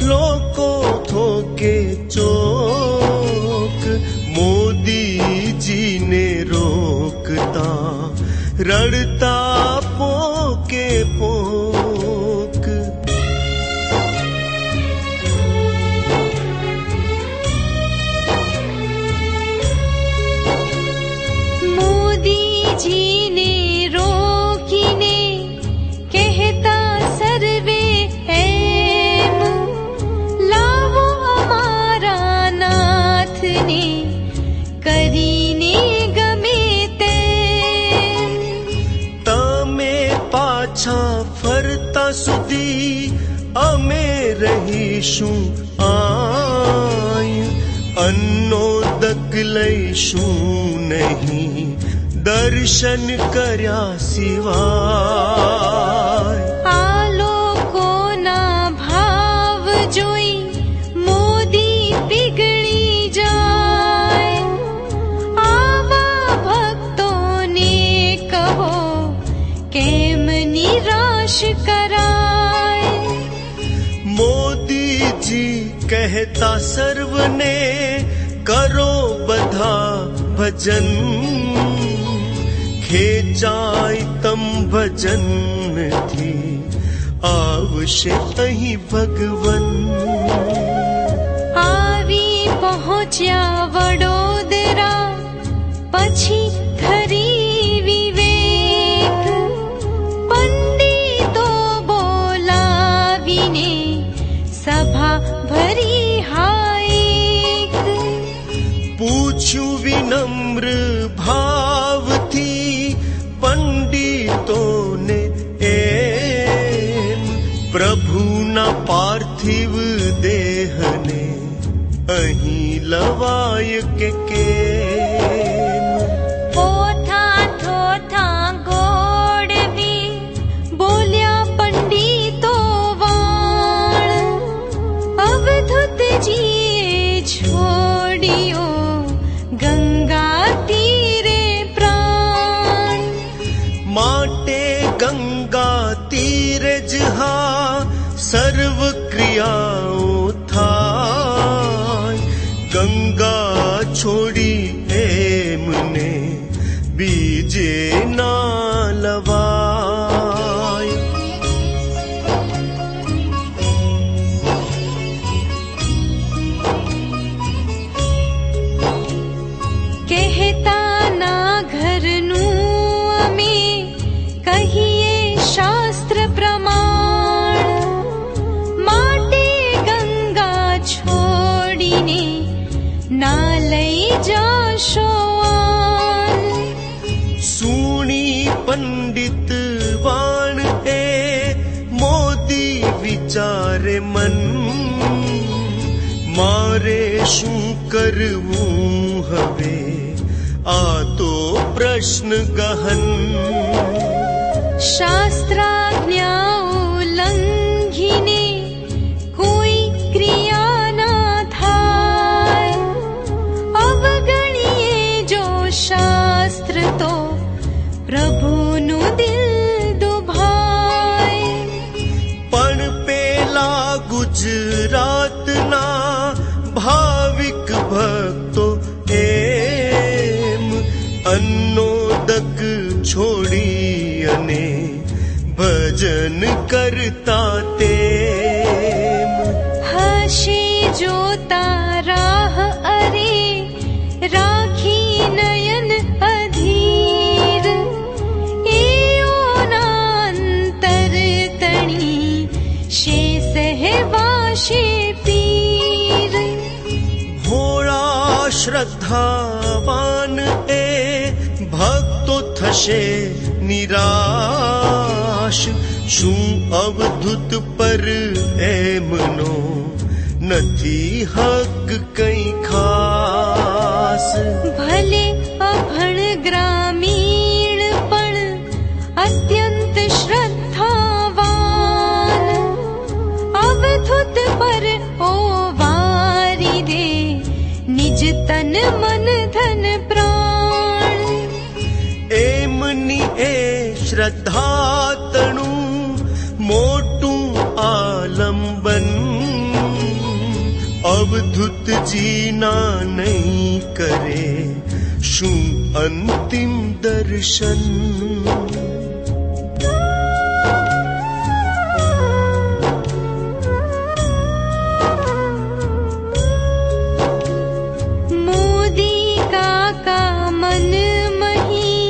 લોકો થોકે ચોક મોદીજીને રોકતા રડતા પોકે પોક મોદીજીને રોકીને કહેતા સર્વે એમ લાવો અમારા નાથને કરીને ગમે તેમ તમે પાછા ફરતા સુધી અમે રહીશું આય અન્નોદક લઈશું નહીં દર્શન કર્યા સિવાય આ લોકોના ભાવ જોઈ મોદી પીગળી જાય આવા ભક્તોને કહો કેમ નિરાશ કરાય મોદીજી કહેતા સર્વને કરો બધા ભજન ખેંચાય તમ ભજનથી આવશે અહીં ભગવન આવી પહોંચ્યા વડોદરા પછી ખરી વિવેક પંડિતો બોલાવીને સભા ભરી હાયક પૂછ્યું વિનમ્ર ભાવથી પંડિતોને એમ પ્રભુના પાર્થિવ દેહને અહીં લવાય કે કેમ પોથા થોથા ગોળવી બોલ્યા પંડિતો વાણ અવધૂતજીએ છોડ્યો ગંગા તીરે પ્રાણ માટે ગંગા તીરે જ હા સર્વ ક્રિયાઓ થાય ગંગા છોડી એમને બીજે ના લવાય કહેતા ના ઘરનું અમે કહીએ શાસ્ત્ર પ્રમાણ માટે ગંગા છોડીને ના લઈ જાશો આન સુણી પંડિત વાણ એ મોદી વિચારે મન મારે શું કરવું હવે આ તો પ્રશ્ન ગહન શાસ્ત્રાજ્ઞા ઉલ્લંઘીને કોઈ ક્રિયા ના થાય અવગણીએ જો શાસ્ત્ર તો પ્રભુનું દિલ દુભાય પણ પેલા ગુજરાતના ભાવિક ભક્તો એમ અન્નોદક છોડી અને ભજન કરતા તેમ હશે જોતા રાહ અરે રાખી નયન અધીર એઓના અંતર તણી શેષ હેવાશે પીર ભોળા શ્રદ્ધાવાન એ ભક્તો થશે નિરાશ શું અવધૂત પર એમનો નથી હક કઈ ખાસ. ભલે અભણ ગ્રામીણ પણ અત્યંત શ્રદ્ધાવાન, અવધૂત પર ઓ વારી દે નિજ તન મન ધન પ્રાણ. એમની એ શ્રદ્ધાતણું મોટું આલંબન, અવધૂતજીના નહીં કરે શું અંતિમ દર્શન. મોદી કાકા મન મહી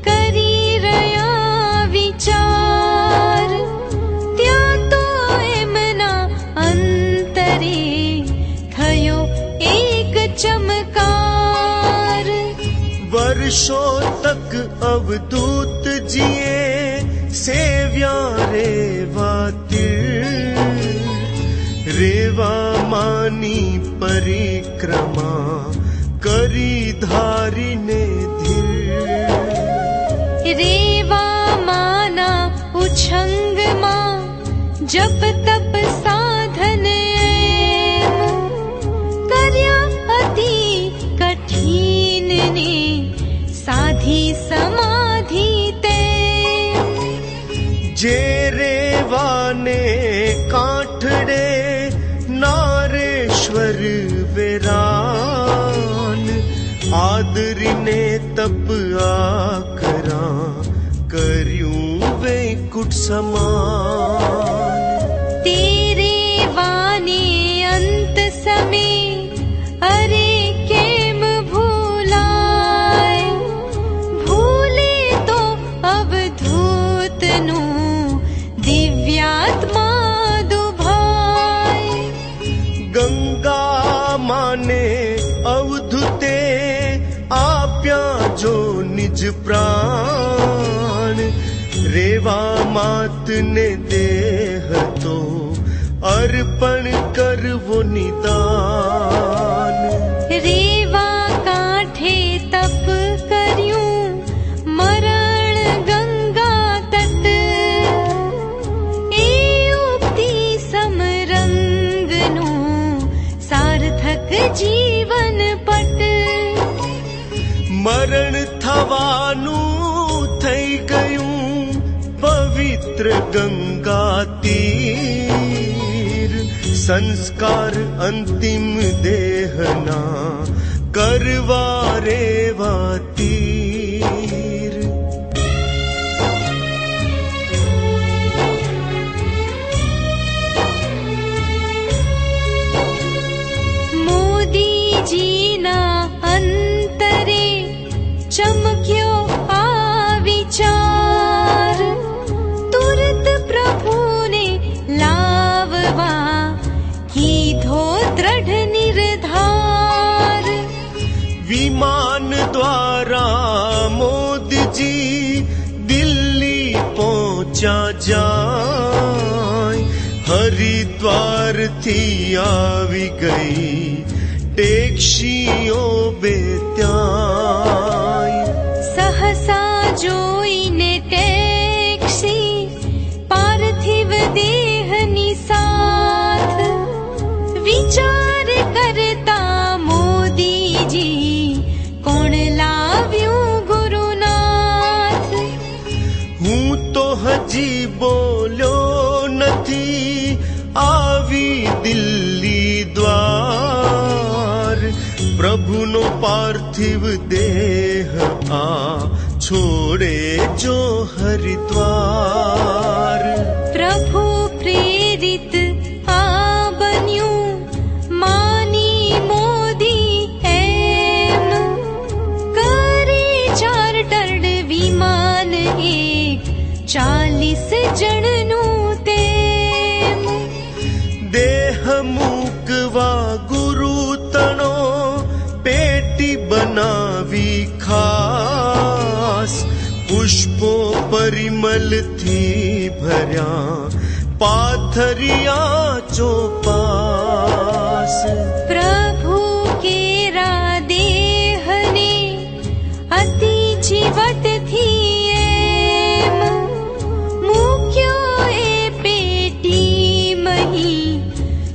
કરી રહ્યા વિચાર, ત્યાં તો એમના અંતરે થયો એક ચમકાર. વર્ષો તક અવધૂતજીએ સેવ્યા રેવા તીર, રેવા માની પરિક્રમા કરી ધારીને ધીર. રેવા માના ઉછંગમાં જપ તપ સાધન એમ કર્યા અતિ કઠિન ને સાધી સમાધિ તે. જે રેવાને કાંઠડે નારેશ્વર વેરાન, આદરીને તપ આકરા કર્યું વૈકુંઠ સમાન. તેરે વાને અંત સમે અરે કેમ ભૂલાય, ભૂલે તો અવધૂતનું દિવ્યાત્મા દુભાય. ગંગા માને અવધૂતે આપ્યા જો નિજ પ્રાણ, રેવા માતને દેહ તો અર્પણ કરવો નિદાન. રેવા કાંઠે તપ કર્યું મરણ ગંગા તટ, એ ઉક્તિ સમરંગનું સાર્થક જીવન પટ. મરણ થવાનું થઈ ગયું પવિત્ર ગંગા તીર, સંસ્કાર અંતિમ દેહના કરવા રેવા તીર. મોદીજીના અંતરે ચમક્યો આ વિચાર, તુરત પ્રભુને લાવવા કીધો દ્રઢ નિર્ધાર. વિમાન દ્વારા મોદીજી દિલ્હી પહોંચ્યા જાય, હરિદ્વારથી આવી ગઈ ટેક્ષીઓ બે ત્યાં. સહસા જોઈને ટેક્ષી પાર્થિવ દેહની સાથ, વિચાર કરતા મોદીજી કોણ લાવ્યું ગુરુનાથ. હું તો હજી બોલ્યો નથી આવી દિલ્હી દ્વાર, પ્રભુનો પાર્થિવ દેહ આ છોડે જો હરિદ્વાર. પ્રભુ પ્રેરિત આ બન્યું માની મોદી એમ, કરે ચાર્ટર્ડ વિમાન એક 40 જણનું તેમ. દેહ મૂકવા ગુરુ તણો પેટી બનાવી ખાસ, પુષ્પો પરિમલથી ભર્યા પાથરિયા ચોપા. दास। प्रभु केरा देहने अति जीवत थी एम, मूक्यो ए पेटी मही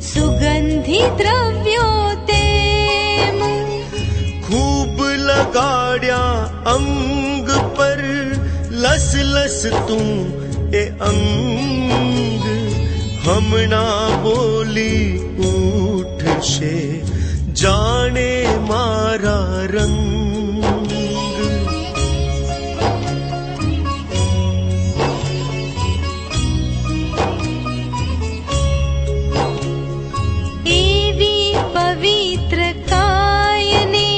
सुगंधी द्रव्यो तेम। खूब लगाड्या अंग पर लस लस तू ए अंग, हमणा बोली उठशे जाने मारा रंग। एवी पवित्र कायने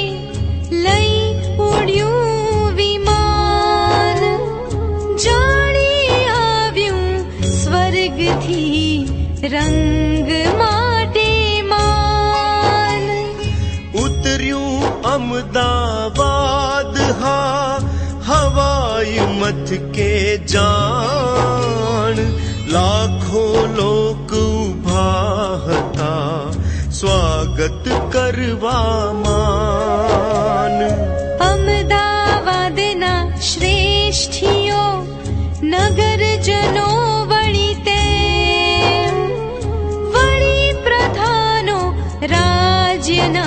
लई उड्यूं विमान, जाने आव्यूं स्वर्गथी रंग माटे मान। उतर्यूं अमदावाद हा हवाई मथ के जान, लाखों लोग उभा हता स्वागत करवा मान। अमदावादना श्रेष्ठियो नगर जनो वળી તેમ, વળી પ્રધાનો રાજ્યના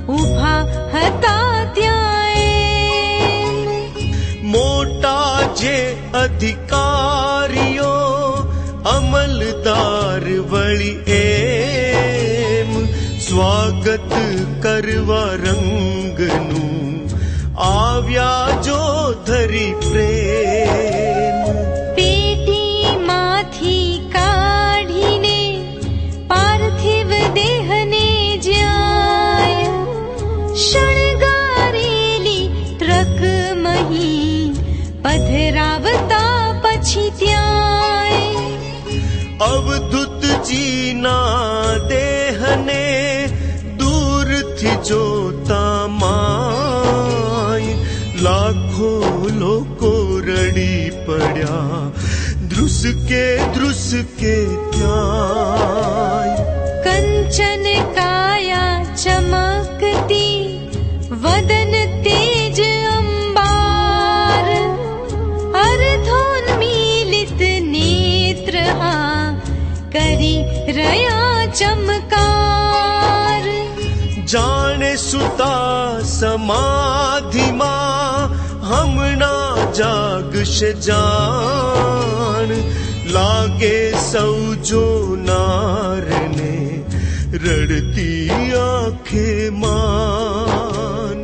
ઊભા હતા ત્યાં એમ। मोटा जे अधिकारियो अमलदार वळी एम, स्वागत करवा रंगनु आव्या जो धरी प्रेम। पेटी माथी काढीने पार्थिव देहने ज्याय, शणगारेली ट्रक मही पधरावता पछी त्याय। अवधूत जी ना देहने दूर थी जोता माय, लाखों लोको रड़ी पड्या ध्रुस के त्याय। कंचन काया चमकती वदन तेज अंबार, अर्धोन्मीलित नेत्र हा करी रया चमकार। जाने सुता समाधि मां हमना जागशे जान, लागे सौ जो नारने रड़ती आंखे मान।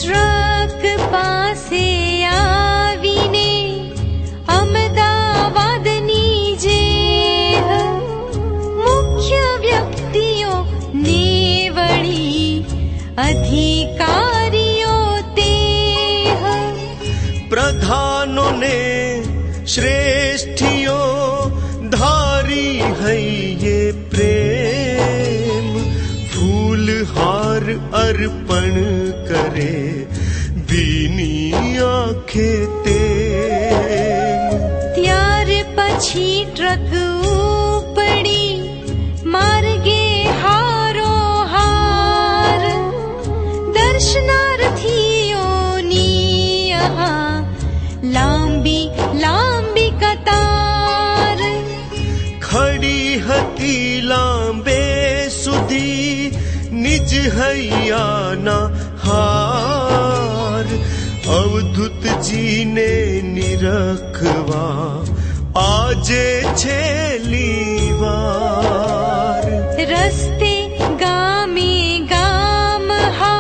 ट्रक पासे आवीने अमदावादनी जेह, मुख्य व्यक्तिओ ने वળી अधिकारियो तेह। प्रधानों ने श्रेष्ठियों धारी है ये प्रेम, फूल हार अर्पण करे बीनी आंखे तेम। ત્યાર પછી ટ્રક ઉપડી માર્ગે હારો હાર, દર્શનાર્થીઓની આહા લાંબી લાંબી કતાર। खड़ी हती लांबे सुधी निज हैयाना हार, अवधूत जी ने निरखवा आजे छेली वार। રસ્તે ગામે ગામ હા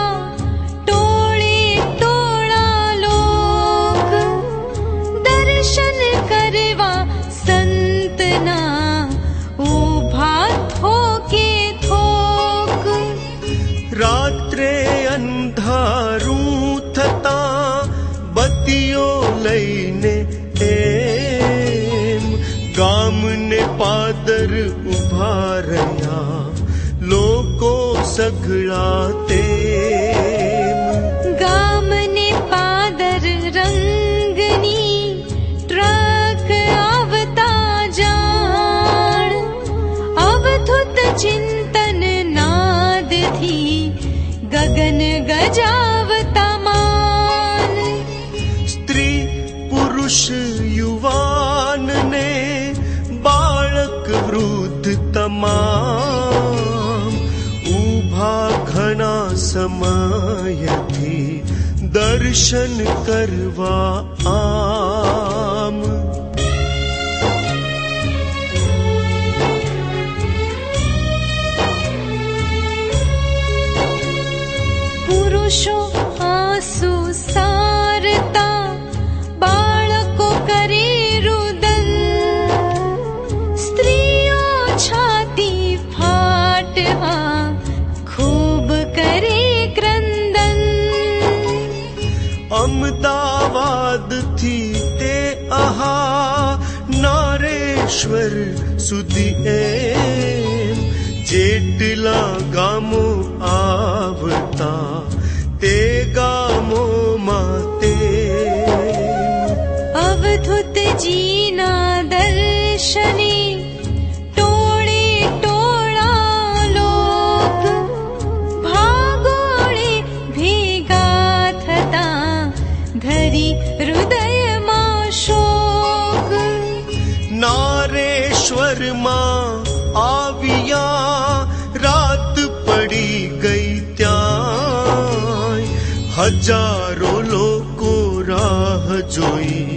ટોળે ટોળા લોક, દર્શન કરવા સંતના ઊભા થોકે થોક। रात्रे अंधारू थता बत्तियों लईने एम, गाम ने पादर उभा रह्या लोको सघळा तेम। ગામને પાદર રંગની ટ્રક આવતા જાણ અવધૂત ચિંતન નાદથી ગગન ગજાવતા માન સ્ત્રી પુરુષ યુવાન ને બાળક વૃદ્ધ તમામ ઊભા ઘણા સમયથી દર્શન કરવા આમ પુરુષો આંસુ સારતા બાળકો કરે રુદન સ્ત્રીઓ છાતી ફાટવા ખૂબ કરે ક્રંદન અમદાવાદથી તે આહા નારેશ્વર સુધી એમ જેટલા ગામો આવતા તે ગામોમાં તે અવધૂતજીના દર્શને ટોળે ટોળા લોક ભાગોળે ભેગા થતા ધરી હૃદયમાં શોક નારેશ્વરમાં આવ્યા રાત પડી ગઈ ત્યાં હજારો લોકો રાહ જોઈ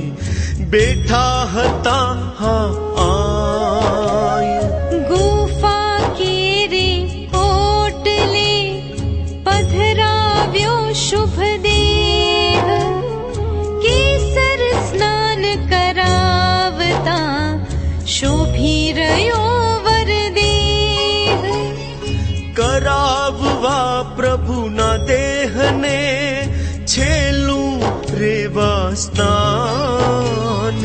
બેઠા હતા હા આય ગુફા કેરે ઓટલે પધરાવ્યો શુભ દેહ કેસર સ્નાન કરાવતા શોભી રહ્યો વરદેહ કરાવવા પ્રભુના દેહને છેલ્લું રેવા સ્નાન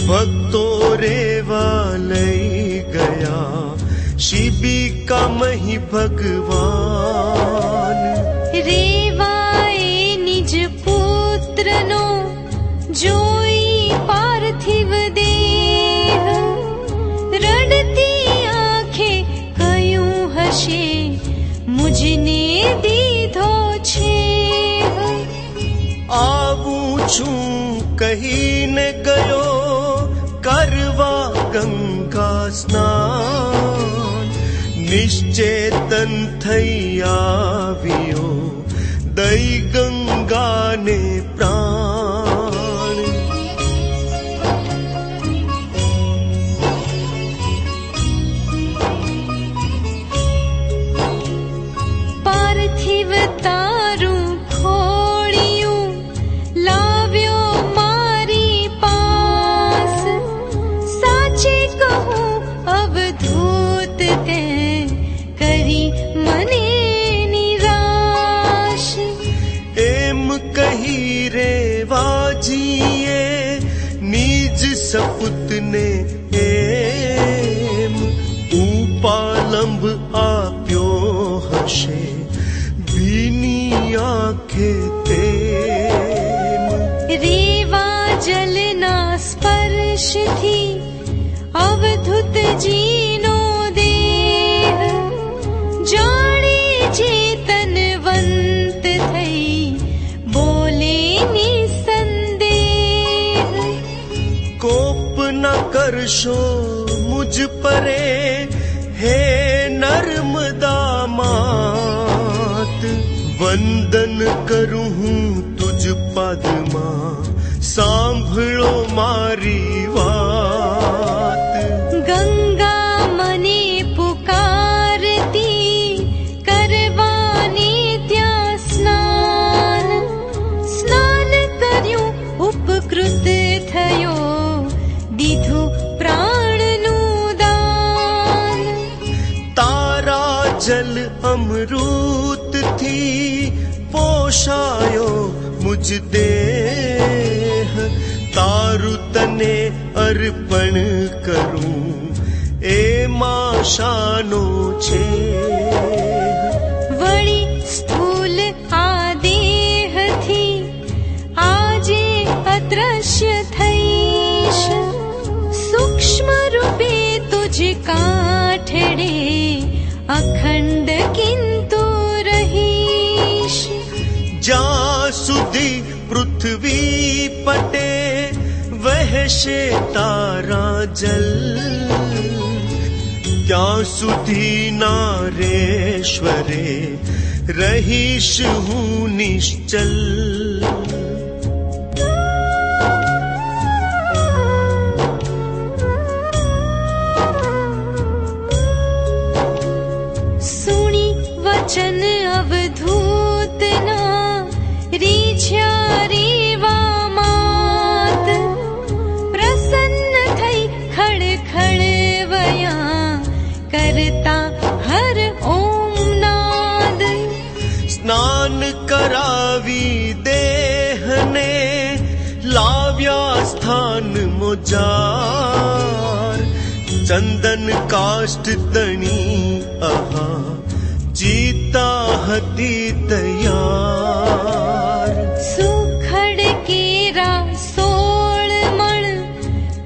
ભક્તો રેવા લઈ ગયા શિબિકા મહી ભગવાન રેવાએ નિજ પુત્રનો જોઈ પાર્થિવ દેહ રડતી આંખે કયું હશે મુજને દીધો છે આવું છું કહીને ગયો કરવા ગંગા સ્નાન નિશ્ચેતન થઈ આવ્યો દઈ ગંગાને પ્રાણ પાર્થિવ તારું ખોળિયું લાવ્યો મારી પાસ સાચે કહું અવધૂત તે કરી મને નિરાશ એમ કહી રેવાજીએ નિજ સપુતને એમ ઉપાલંબ આપ્યો હશે ભીની આંખે તેમ રેવા જલના સ્પર્શથી અવધૂતજીનો દેહ જાણે ચેતનવંત થઈ બોલે નિસંદેહ કોપ ન કરશો મુજ પરે હે નર્મદા માત વંદન કરું હું તુજ પદમાં સાંભળો મારી વાત ગંગા મને પુકારતી કરવાને ત્યાં સ્નાન સ્નાન કર્યું ઉપકૃત થયો દીધું પ્રાણનું દાન તારા જલ અમૃતથી પોષાયો મુજ દેહ તારું તને અર્પણ કરું એમાં શાનો છે વળી સ્થૂલ આ દેહથી આજે दृश्य थईश सूक्ष्म रूपे तुझ काठड़े अखंड किंतु रहीश જ્યાં સુધી પૃથ્વી પટે વહેશે તારા જલ ત્યાં સુધી નારેશ્વરે રહીશ હું નિશ્ચલ सुनी वचन अवधूत ना रीछ्या रेवा मात प्रसन्न थई खड़ खड़ वया करता हर ओम नाद સ્નાન કરાવી દેહને લાવ્યા સ્થાન મોજાર ચંદન કાષ્ટ તણી આહા જીતા હતી તૈયાર સુખડ કેરા 16 મણ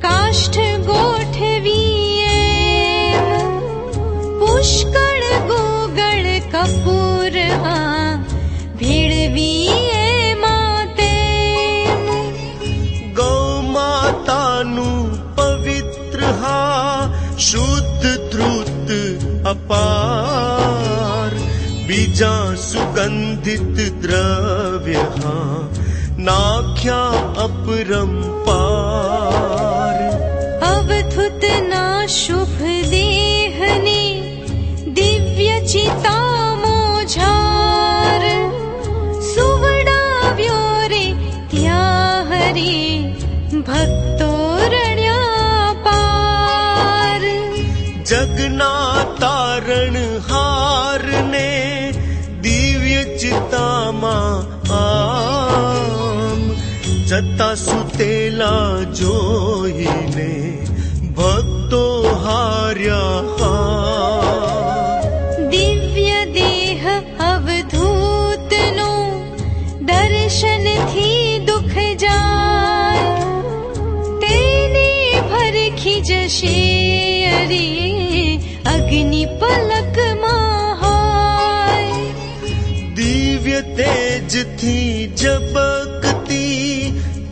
કાષ્ઠ ગોઠવી એમ પુષ્કળ ગોગળ કપૂર આ ભેળવી એમાં તેમ ગૌ માતાનું પવિત્ર હા શુદ્ધ ધ્રુત અપાર બીજા સુગંધિત દ્રવ્ય હા નાખ્યા અપરંપાર અવધૂતના શુભ દેહને દિવ્ય ચિતામો ઝાર સુવડાવ્યો રે ત્યાં હરે ભક્તો રણ્યા પાર જગના તારણહારને દિવ્ય ચિતામાં આમ જતા સુતેલા જોઈને ભક્તો હાર્યા હા દિવ્ય દેહ અવધૂતનો દર્શનથી દુઃખ જાય તેને ભરખી જશે અરે અગ્નિ પલકમાં હાય દિવ્ય તેજથી ઝબકતી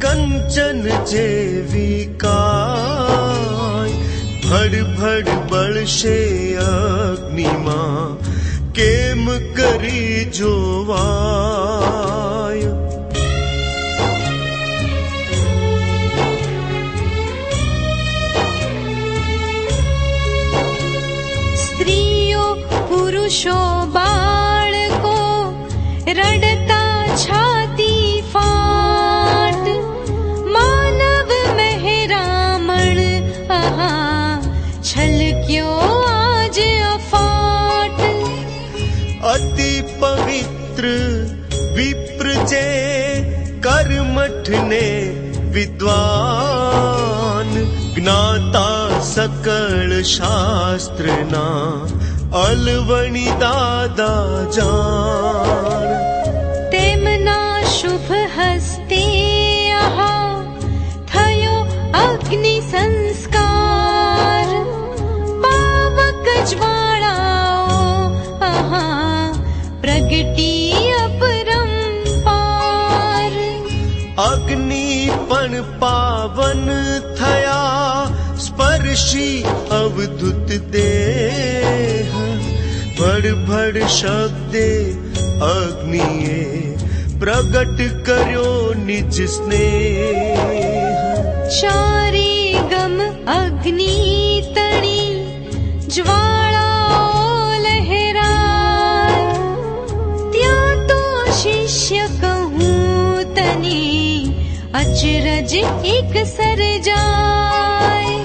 કંચન જેવી કાય ભડ ભડ બળશે અગ્નિમાં કેમ કરી જોવાય સ્ત્રીઓ પુરુષો બાળકો રડતા છાતી ફાટ માનવ મહેરામણ આહા છલક્યો આજ અફાટ અતિ પવિત્ર વિપ્ર જે કર્મઠને વિદ્વાન જ્ઞાતા સકળ શાસ્ત્રના અલવણી દાદા જાણ તેમના શુભ હસ્તે આહા થયો અગ્નિ સંસ્કાર પાવક જ્વાળાઓ આહા પ્રગટી અપરંપાર અગ્નિ પણ પાવન થયા સ્પર્શી અવધૂત દેહ ભડ ભડ શબ્દે અગ્નિએ પ્રગટ કર્યો નિજ સ્નેહ ચારે ગમ અગ્નિ તણી જ્વાળાઓ લહેરાય ત્યાં તો શિષ્ય કહું તને અચરજ એક સર્જાય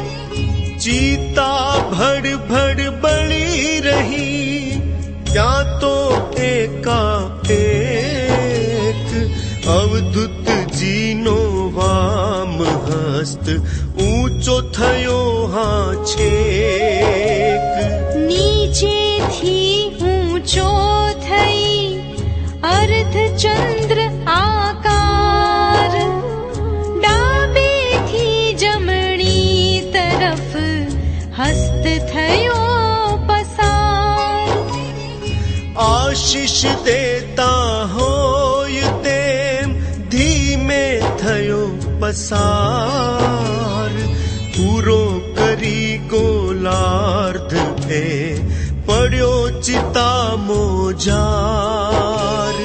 ચિતા ભડ ભડ બળી રહી ત્યાં તો એકાએક અવધૂતજીનો વામ હસ્ત ઊંચો થયો હા છેક નીચેથી ઊંચો થઈ અર્ધચંદ્ર આકાર ડા હસ્ત થયો પસાર. આશીષ દેતા હોય તેમ ધીમે થયો પસાર. પૂરો કરી ગોલાર્ધ એ પડ્યો ચિતા મોજાર.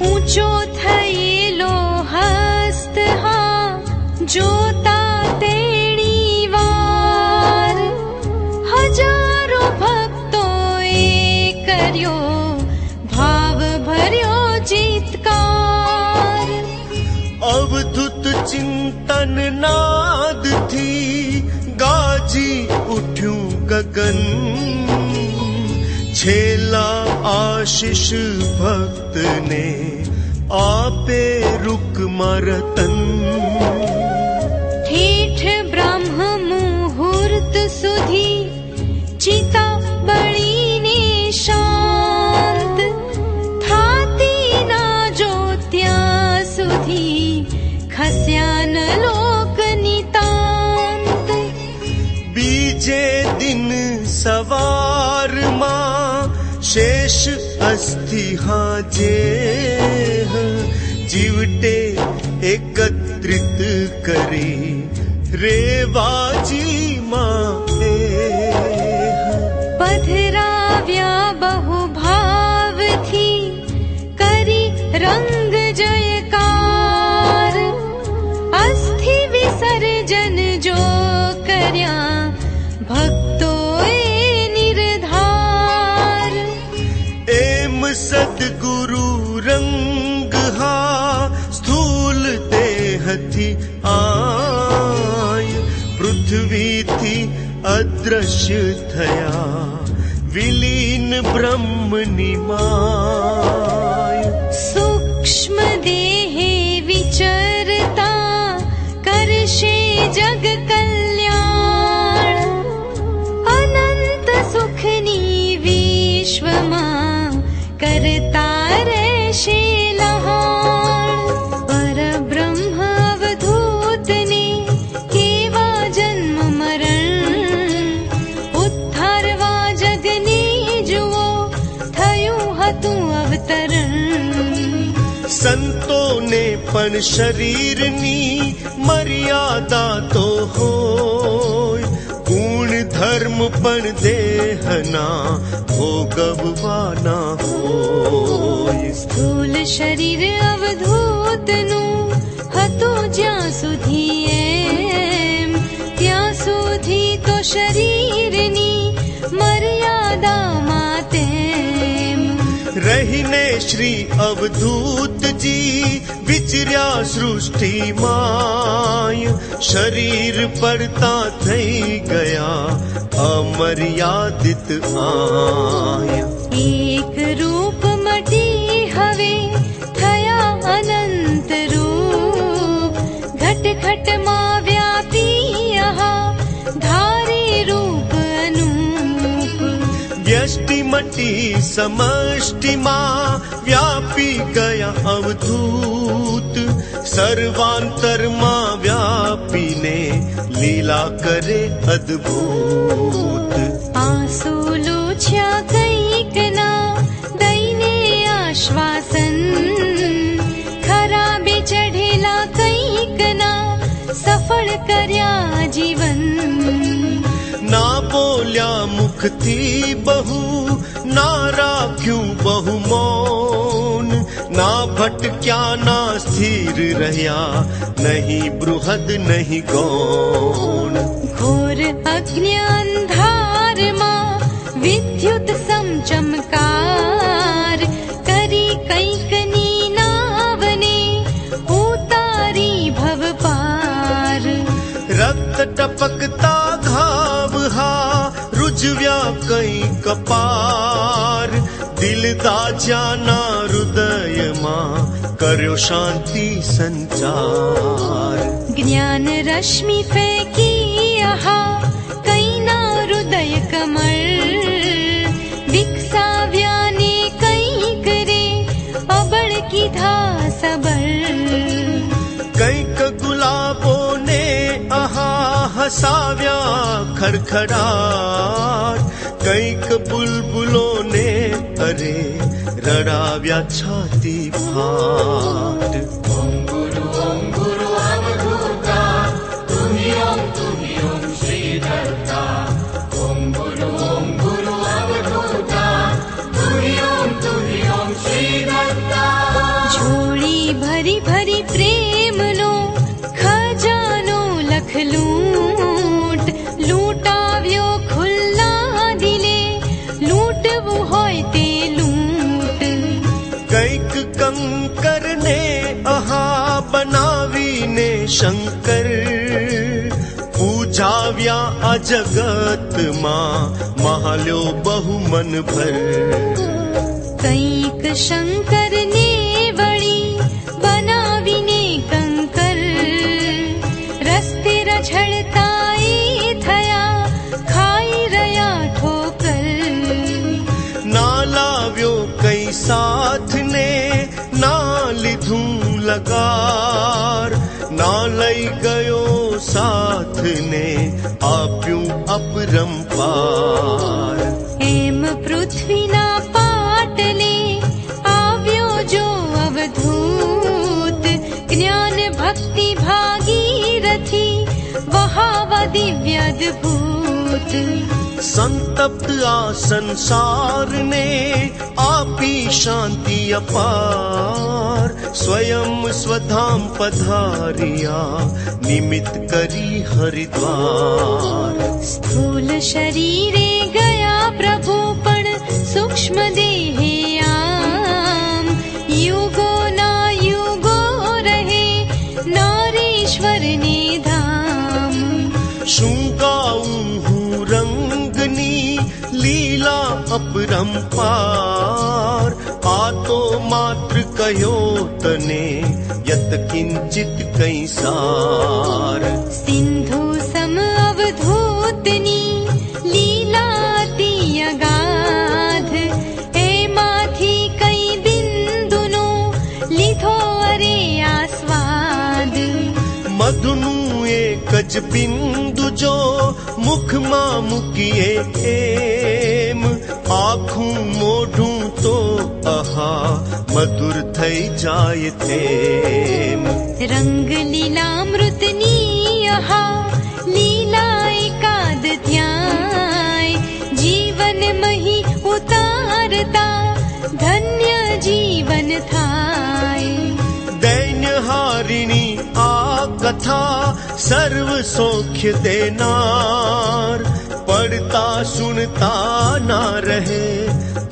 ઊંચો થયેલો હસ્ત હા જોતા તેણી વાર. હજારો ભક્તોએ કર્યો ભાવ ભર્યો ચિત્કાર. અવધૂત ચિંતન નાદથી ગાજી ઉઠ્યું ગગન. છેલ્લા આશીષ ભક્તને આપે રૂકમાં રતન. ઠેઠ બ્રહ્મ મુહૂર્ત સુધી ચિતા બળીને શાંત. થાતી ના જો ત્યાં સુધી ખસ્યા ન લોક નિતાંત. બીજે દિન સવારમાં શેષ અસ્થિ હાજે જીવટે એકત્રિત કરી રેવાજીમાં એ. પધરાવ્યા બહુ ભાવથી કરી રંગ જયકાર. અસ્થિ વિસર્જન જો કર્યા ભક્તોએ નિર્ધાર. એમ સદગુરુ રંગ હા સ્થૂલ દેહથી આય. પૃથ્વીથી અદ્રશ્ય થયા વિલીન બ્રહ્મની માય. સૂક્ષ્મ દેહે વિચરતા કરશે જગ કલ્યાણ. અનંત સુખની વિશ્વમાં કરતા રહેશે લહાણ. પરબ્રહ્મ અવધૂતને કેવા જન્મ મરણ. ઉદ્ધારવા જગને જુઓ થયું હતું અવતરણ. સંતોને પણ શરીરની મર્યાદા તો હોય. ગુણ ધર્મ પણ દેહના ભોગવવાના હોય. સ્થૂલ શરીર અવધૂતનું હતું જ્યાં સુધી એમ. ત્યાં સુધી તો શરીરની મર્યાદામાં તેમ. રહીને શ્રી અવધૂતજી વિચર્યા સૃષ્ટિમાય. શરીર પડતા થઈ ગયા અમર્યાદિત આય. એક રૂપ મટી હવે થયા અનંત રૂપ. ઘટ ઘટમાં વ્યાપી આહા ધારી રૂપ અનુપ. વ્યષ્ટિ મટી સમષ્ટિમાં વ્યાપી ગયા અવધૂત. સર્વાંતરમાં વ્યાપીને લીલા કરે અદ્ભુત. આંસુ લૂછ્યા કંઈક ના દઈને આશ્વાસન. ખરાબે ચઢેલા કંઈક ના સફળ કર્યા જીવન. ના બોલ્યા મુખથી બહુ ના રાખ્યું બહુ મૌન. ના ભટક્યા ના સ્થિર રહ્યા નહીં બૃહદ નહીં ગૌણ. ઘોર અગ્નિ અંધારમાં વિદ્યુત સમચમકાર. કરી કંઈકની નાવને ઉતારી ભવ પાર. રક્ત ટપકતા ઘાવ હા રૂજવ્યા કઈ કપાર. દિલ દાજ્યાના હૃદયમાં કર્યો શાંતિ સંચાર. જ્ઞાન રશ્મિ ફેંકી આહા કઈના હૃદય કમળ. વિકસાવ્યા ને કંઈક રે અબળકી હસાવ્યા ખડખડાટ, કંઈક બુલબુલોને અરે રડાવ્યા છાતી ફાટ. ઓમ ગુરુ અવધૂતા તુહી ઓમ શ્રીધરતા. ઓમ ગુરુ અવધૂતા તુહી ઓમ શ્રીધરતા. झोली भरी भरी प्रेमनो खजानो लखलूट, लूटाव्यो खुल्ला दिले, लूटવું હોય તે લૂંટ. કંઈક કંકરને અહા બનાવીને શંકર, પૂજાવ્યા આ જગતમાં મહાલ્યો બહુ મન ભર. કંઈક શંકરને વળી બનાવીને કંકર, રસ્તે રઝળતા એ થયા ખાઈ રહ્યા ઠોકર. ના લાવ્યો કઈ સાથને, ના લીધું લગાર, ના લઈ ગયો સાથને, આપ્યું અપરંપાર. એમ પૃથ્વીના પાટલે આવ્યો જો અવધૂત, જ્ઞાન ભક્તિ ભાગીરથી વહાવા દિવ્ય અદ્ભુત. સંતપ્ત આ સંસારને આપી શાંતિ અપાર, સ્વયં સ્વધામ પધાર્યા નિમિત્ત કરી હરિદ્વાર. સ્થૂલ શરીરે ગયા પ્રભુ પણ સૂક્ષ્મ દેહે આમ, યુગોના યુગો રહે નારેશ્વરને ધામ. શું ગાઉં હું રંગની લીલા અપરંપાર, આ તો માત્ર કહ્યો તને યત કિંચિત કઈ સાર. સિંધુ સમ અવધૂતની લીલાતી અગાધ, એમાંથી કઈ બિંદુનો લીધો અરે આસ્વાદ. મધુનું એક જ બિંદુ જો મુખમાં મૂકીએ એમ, આખું મોઢું તો આહા મધુર થઈ જાય તેમ. રંગ લીલામૃતની આહા લીલા એકાદ ધ્યાય, જીવન મહી ઉતારતા ધન્ય જીવન થાય. દૈન્યહારિણી આ કથા સર્વ સૌખ્ય દેનાર, પડતા સુનતા ના રહે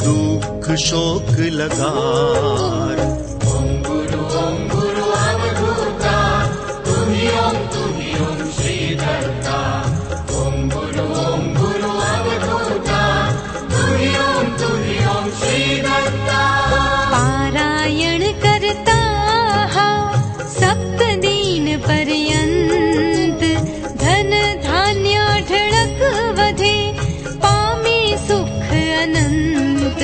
દુઃખ શોક લગાર. ઓમ ગુરુ અવધૂતા તુહી ઓમ શ્રીધરતા. ઓમ ગુરુ અવધૂતા તુહી ઓમ શ્રીધરતા. પારાયણ કરતા સપ્ત દિન પર્યંત, ધન ધાન્ય ઢળક વધે પામે સુખ અનંત.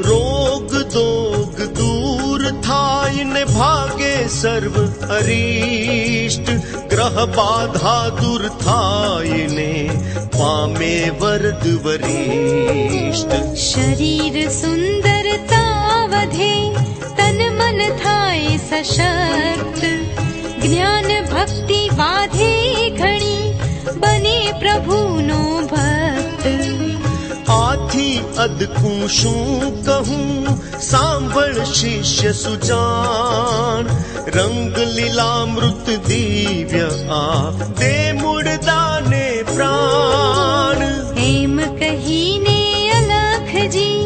રોગ દોગ દૂર થાય ને ભાગે સર્વ અરિષ્ટ, ગ્રહ બાધા દૂર થાય ને પામે વરદ વરિષ્ઠ. શરીર સુંદરતા વધે, તન મન થાય સશક્ત, જ્ઞાન ભક્તિ વાધે ઘણી, બને પ્રભુનો ભક્ત. આથી અદકું શું કહું સાંભળ શિષ્ય સુજાન, રંગ લીલામૃત દિવ્ય આ દે મૂળદાને પ્રાણ. એમ કહીને અલખજી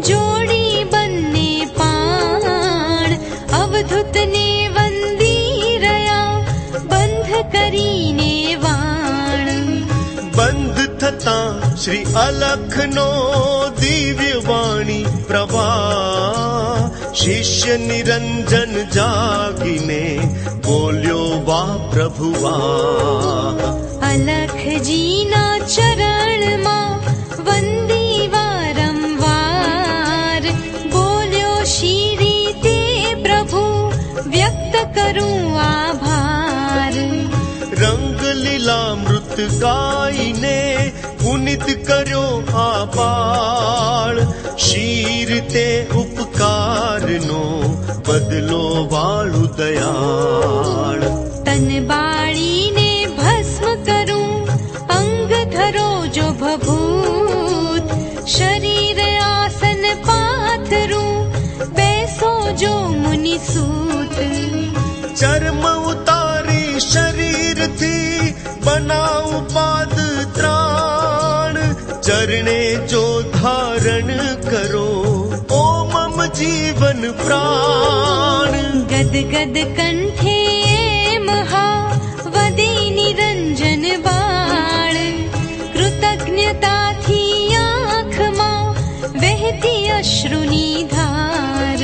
જોડી બંને પાણ, અવધૂતને વંદી રહ્યા બંધ કરીને વાણ. બંધ થતા શ્રી અલખનો દિવ્ય વાણી પ્રવાહ, શિષ્ય નિરંજન જાગીને બોલ્યો વા પ્રભુ વાહ. અલખજીના ચરણમાં વંદી વારંવાર, બોલ્યો શી રીતે પ્રભુ વ્યક્ત કરું આભાર. રંગ લીલામૃત ગીત ગાઈને પુનિત કર્યો આ બાળ. શીર તે ઉપકારનો બદલો વાળું દયાળ. તન બાળીને ભસ્મ કરું, અંગ ધરો જો ભભૂત. શરીર આસન પાથરું, બેસો જો મુનિ સૂત. ચર્મ ઉતારી શરીરથી બનાવું પાદ ત્રાણ. ચરણે જો ધારણ કરો ઓમમ જીવન પ્રાણ. ગદગદ કંઠે મહા વદી નિરંજન બાળ. કૃતજ્ઞતાથી આંખમાં વહેતી અશ્રુની ધાર.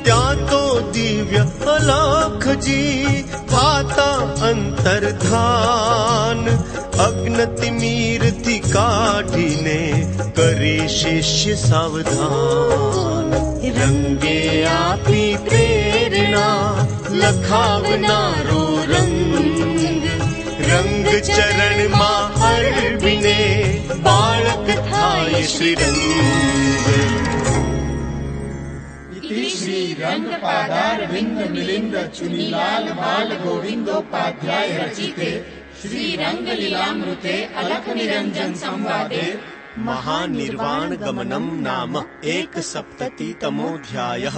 ત્યાં તો દિવ્ય અલખજી થાતા અંતર્ધાન. અગ્નતિમીરથી કાઢીને કરે શિષ્ય સાવધાન. રંગે આપી પ્રેરણા લખાવનારો રંગ. રંગ ચરણમાં અર્પીને બાળક થાય શ્રીરંગ. इति श्री रंगपादारविंद मिलिंद चुनीलाल बाल गोविंदोपाध्याय रचिते श्री रंगलीलामृते अलख निरंजन संवादे महानिर्वाण गमनम नाम 1सप्ततितमोऽध्यायः.